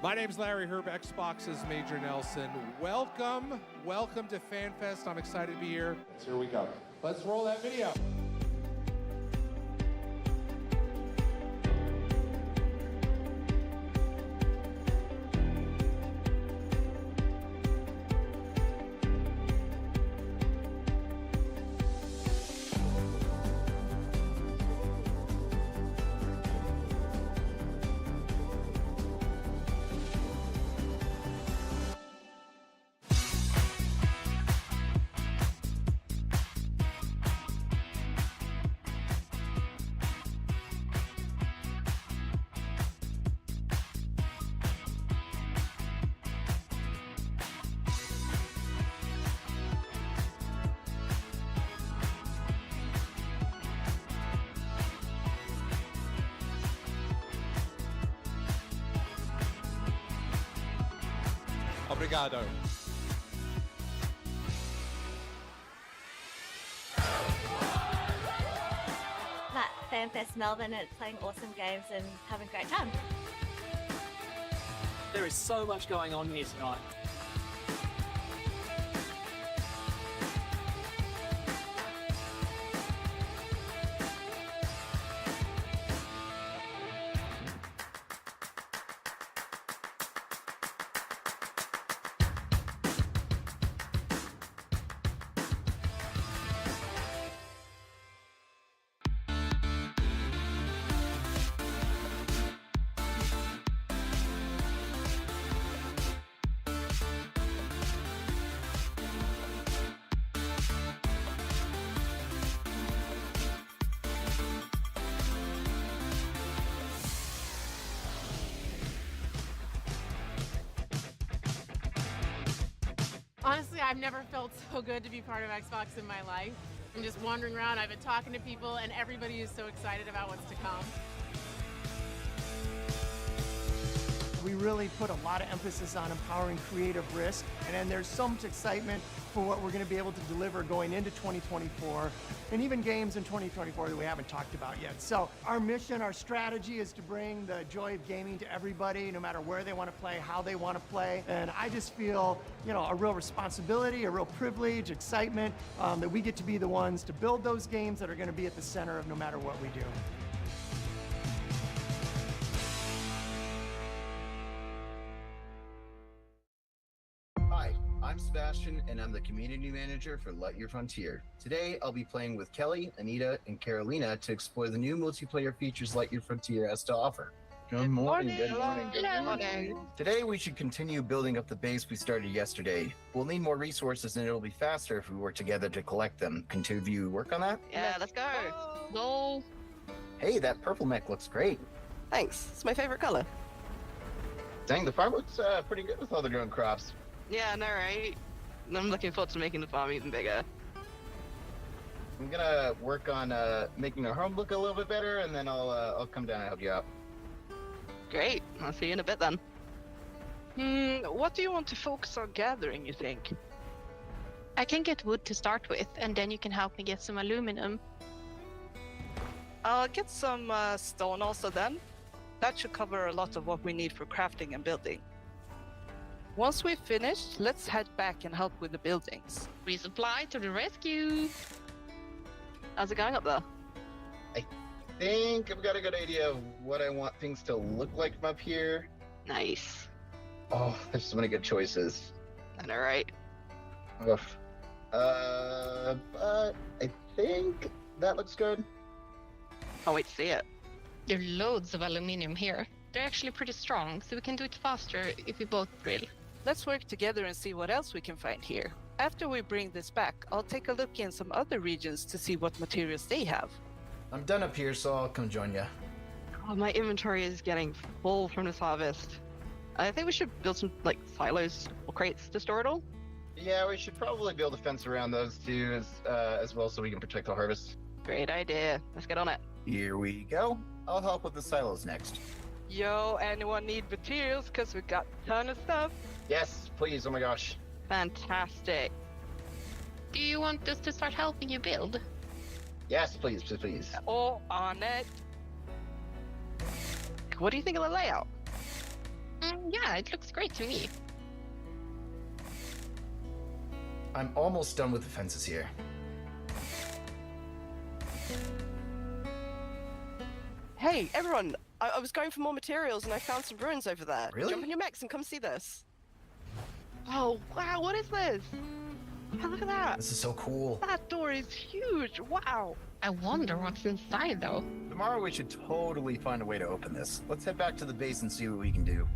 My name's Larry Herb, Xbox's Major Nelson. Welcome to FanFest. I'm excited to be here. Here we go. Let's roll that video. Obrigado. At FanFest Melbourne, it's playing awesome games and having a great time. There is so much going on here tonight. Honestly, I've never felt so good to be part of Xbox in my life. I'm just wandering around, I've been talking to people, and everybody is so excited about what's to come. We really put a lot of emphasis on empowering creative risk, and then there's so much excitement for what we're going to be able to deliver going into 2024, and even games in 2024 that we haven't talked about yet. So our mission, our strategy is to bring the joy of gaming to everybody, no matter where they want to play, how they want to play, and I just feel, a real responsibility, a real privilege, excitement that we get to be the ones to build those games that are going to be at the center of no matter what we do. Hi, I'm Sebastian, and I'm the community manager for Light Your Frontier. Today, I'll be playing with Kelly, Anita, and Carolina to explore the new multiplayer features Light Your Frontier has to offer. Good morning. Good morning. Good morning. Today, we should continue building up the base we started yesterday. We'll need more resources, and it'll be faster if we work together to collect them. Can two of you work on that? Yeah, let's go. Go. Hey, that purple mech looks great. Thanks. It's my favorite color. Dang, the farm looks pretty good with all the grown crops. Yeah, I know, right? I'm looking forward to making the farm even bigger. I'm gonna work on making our home look a little bit better, and then I'll come down and help you out. Great. I'll see you in a bit then. What do you want to focus on gathering, you think? I can get wood to start with, and then you can help me get some aluminum. I'll get some stone also then. That should cover a lot of what we need for crafting and building. Once we've finished, let's head back and help with the buildings. Resupply to the rescue! How's it going up there? I think I've got a good idea of what I want things to look like from up here. Nice. Oh, there's so many good choices. I know, right? Oof. But I think that looks good. Can't wait to see it. There are loads of aluminium here. They're actually pretty strong, so we can do it faster if we both drill. Let's work together and see what else we can find here. After we bring this back, I'll take a look in some other regions to see what materials they have. I'm done up here, so I'll come join you. Oh, my inventory is getting full from this harvest. I think we should build some, silos or crates to store it all. Yeah, we should probably build a fence around those two as well so we can protect the harvest. Great idea. Let's get on it. Here we go. I'll help with the silos next. Yo, anyone need materials? Because we got a ton of stuff. Yes, please. Oh my gosh. Fantastic. Do you want us to start helping you build? Yes, please, please. Oh, on it. What do you think of the layout? Yeah, it looks great to me. I'm almost done with the fences here. Hey, everyone! I was going for more materials and I found some ruins over there. Really? Jump in your mechs and come see this. Oh, wow, what is this? Oh, look at that. This is so cool. That door is huge. Wow. I wonder what's inside, though. Tomorrow we should totally find a way to open this. Let's head back to the base and see what we can do.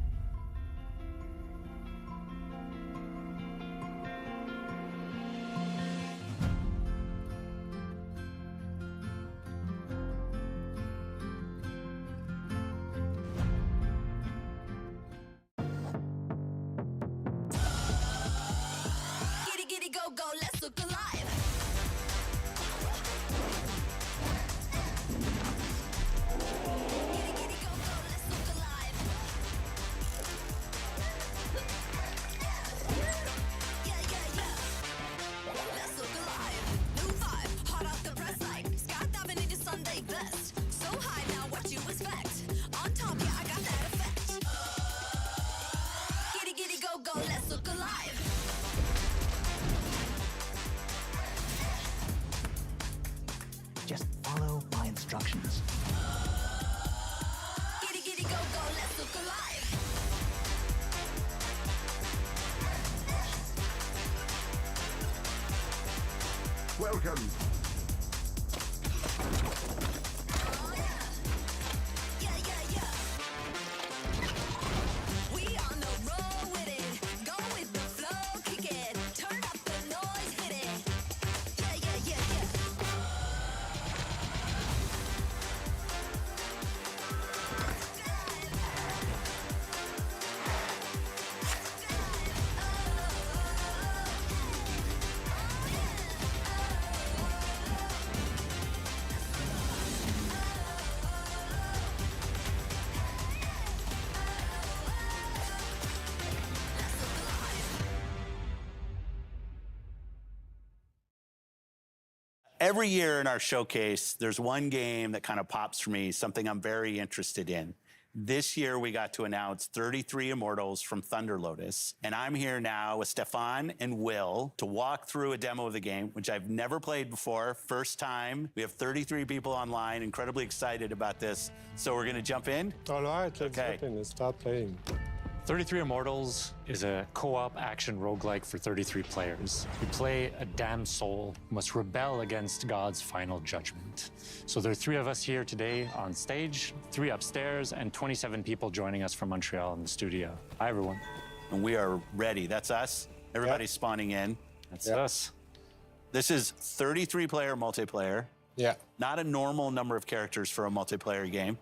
Just follow my instructions. Giddy giddy go go, let's look alive. Welcome. We on the road with it. Go with the flow, kick it. Turn up the noise, hit it. Yeah, yeah, yeah, yeah. Every year in our showcase, there's one game that kind of pops for me, something I'm very interested in. This year, we got to announce 33 Immortals from Thunder Lotus. And I'm here now with Stefan and Will to walk through a demo of the game, which I've never played before. First time. We have 33 people online, incredibly excited about this. So we're going to jump in? All right, let's jump in and start playing. 33 Immortals is a co-op action roguelike for 33 players. You play a damned soul who must rebel against God's final judgment. So there are 3 of us here today on stage, 3 upstairs, and 27 people joining us from Montreal in the studio. Hi, everyone. And we are ready. That's us. Everybody's spawning in. That's us. This is 33-player multiplayer. Yeah. Not a normal number of characters for a multiplayer game.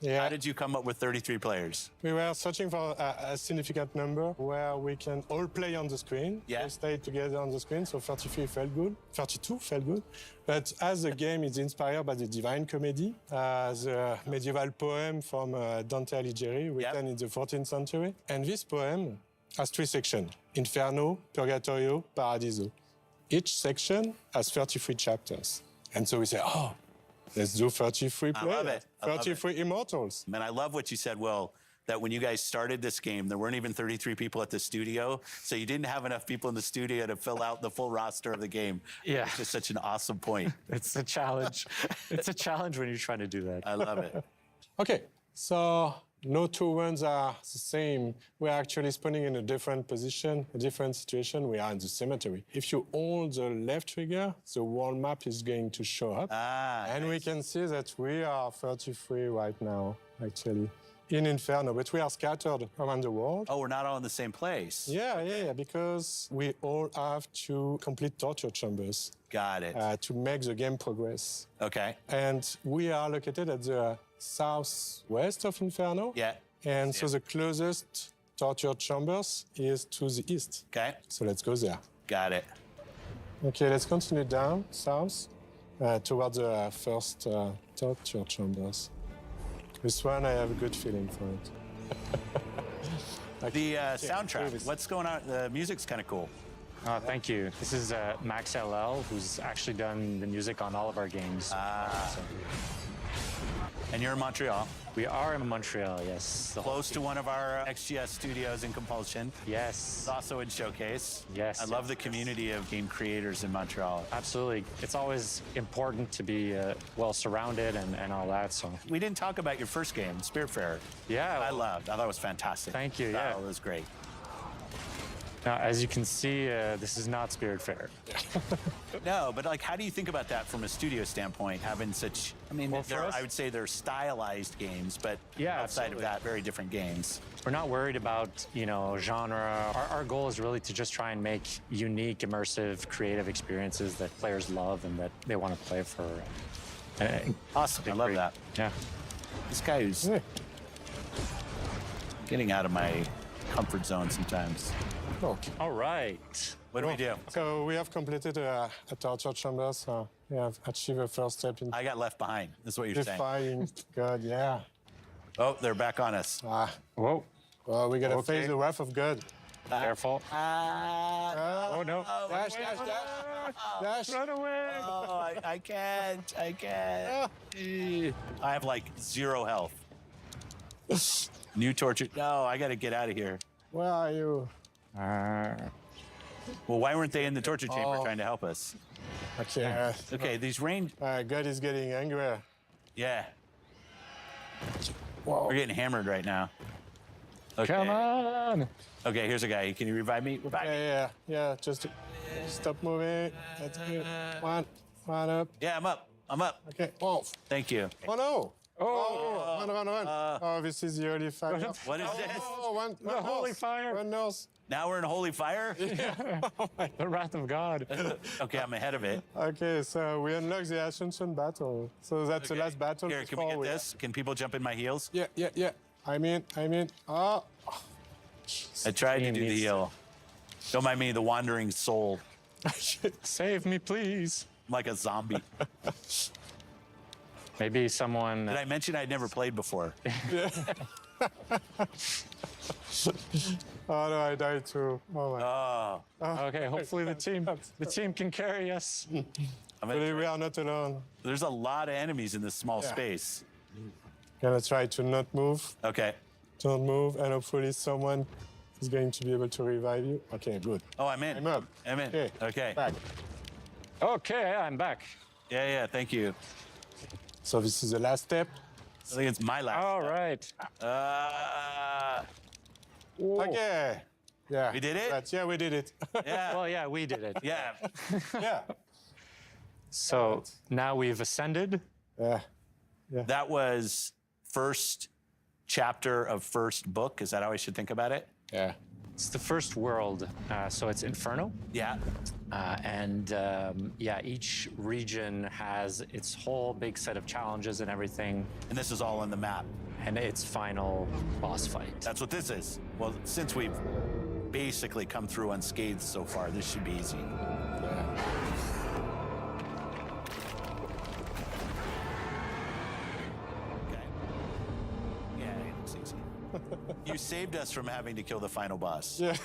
Yeah. How did you come up with 33 players? We were searching for a significant number where we can all play on the screen. Yeah. We stay together on the screen, so 33 felt good. 32 felt good. But as the game is inspired by the Divine Comedy, the medieval poem from Dante Alighieri, written in the 14th century. And this poem has 3 sections: Inferno, Purgatorio, Paradiso. Each section has 33 chapters. And so we say, oh, let's do 33 players. I love it. 33 Immortals. Man, I love what you said, Will, that when you guys started this game, there weren't even 33 people at the studio, so you didn't have enough people in the studio to fill out the full roster of the game. Yeah. It's just such an awesome point. It's a challenge. It's a challenge when you're trying to do that. I love it. Okay, so no 2 runs are the same. We're actually spawning in a different position, a different situation. We are in the cemetery. If you hold the left trigger, the world map is going to show up. And we can see that we are 33 right now, actually, in Inferno, but we are scattered around the world. Oh, we're not all in the same place. Yeah, because we all have to complete torture chambers. Got it. To make the game progress. Okay. And we are located at the southwest of Inferno. Yeah. And so the closest torture chambers is to the east. Okay. So let's go there. Got it. Okay, let's continue down south towards the first torture chambers. This one, I have a good feeling for it. The soundtrack, what's going on? The music's kind of cool. Oh, thank you. This is Max LL, who's actually done the music on all of our games. And you're in Montreal. We are in Montreal, yes. Close to one of our XGS studios in Compulsion. Yes. It's also in Showcase. Yes. I love the community of game creators in Montreal. Absolutely. It's always important to be well surrounded and all that. So we didn't talk about your first game, Spiritfarer. Yeah. I thought it was fantastic. Thank you. Yeah. It was great. Now, as you can see, this is not Spiritfarer. No, but like, how do you think about that from a studio standpoint, having such, I mean, I would say they're stylized games, but outside of that, very different games. We're not worried about, genre. Our goal is really to just try and make unique, immersive, creative experiences that players love and that they want to play for. Awesome. I love that. Yeah. This guy who's getting out of my comfort zone sometimes. Okay. All right. What do we do? So we have completed a torture chamber, so we have achieved a first step in I got left behind. That's what you're saying. defying God, yeah. Oh, they're back on us. Whoa. Well, we gotta face the wrath of God. Careful. Oh, no. Dash. Dash. Run away. Oh, I can't. I have like 0 health. New torture. No, I gotta get out of here. Where are you? Well, why weren't they in the torture chamber trying to help us? Okay. Okay, these range. God is getting angry. Yeah. Whoa. We're getting hammered right now. Okay. Come on. Okay, here's a guy. Can you revive me? Revive me. Yeah. Just stop moving. That's good. One up. Yeah, I'm up. Okay. Whoa. Thank you. Oh no. Run. This is the holy fire. What is this? One holy fire. One nurse. Now we're in holy fire? The wrath of God. Okay, I'm ahead of it. Okay, so we unlock the Ascension battle. So that's the last battle. Here, can we get this? Can people jump in my heels? Yeah. I'm in. Oh. I tried to do the heal. Don't mind me, the wandering soul. Save me, please. I'm like a zombie. Maybe someone. Did I mention I'd never played before? Oh no, I died too. Oh my. Okay, hopefully the team can carry us. But we are not alone. There's a lot of enemies in this small space. Gonna try to not move. Okay. Don't move, and hopefully someone is going to be able to revive you. Okay, good. Oh, I'm in. I'm up. I'm in. Okay. Back. Okay, I'm back. Yeah, thank you. So this is the last step. I think it's my last. All right. Okay. Yeah. We did it? Yeah, we did it. Yeah. Well, yeah, we did it. Yeah. Yeah. So now we've ascended. Yeah. That was first chapter of first book. Is that how I should think about it? Yeah. It's the first world, so it's Inferno. Yeah. Each region has its whole big set of challenges and everything. And this is all on the map. And its final boss fight. That's what this is. Well, since we've basically come through unscathed so far, this should be easy. Yeah. Okay. Yeah, it looks easy. You saved us from having to kill the final boss. Yeah.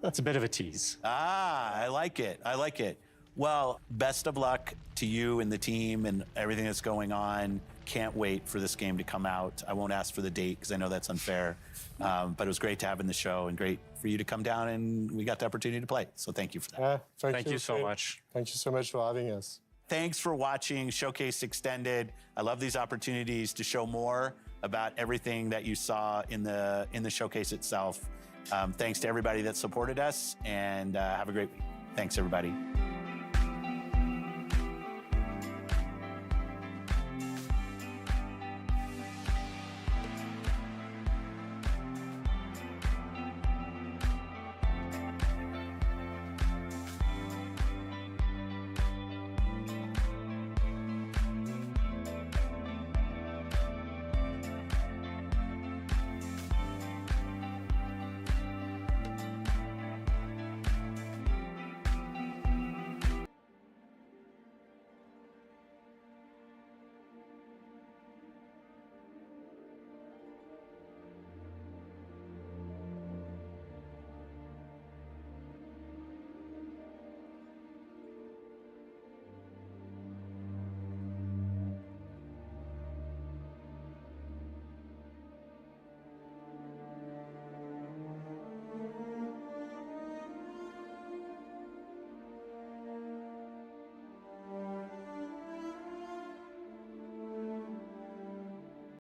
It's a bit of a tease. I like it. Well, best of luck to you and the team and everything that's going on. Can't wait for this game to come out. I won't ask for the date because I know that's unfair. But it was great to have in the show and great for you to come down and we got the opportunity to play. So thank you for that. Thank you so much. Thank you so much for having us. Thanks for watching Showcase Extended. I love these opportunities to show more about everything that you saw in the showcase itself. Thanks to everybody that supported us and have a great week. Thanks, everybody.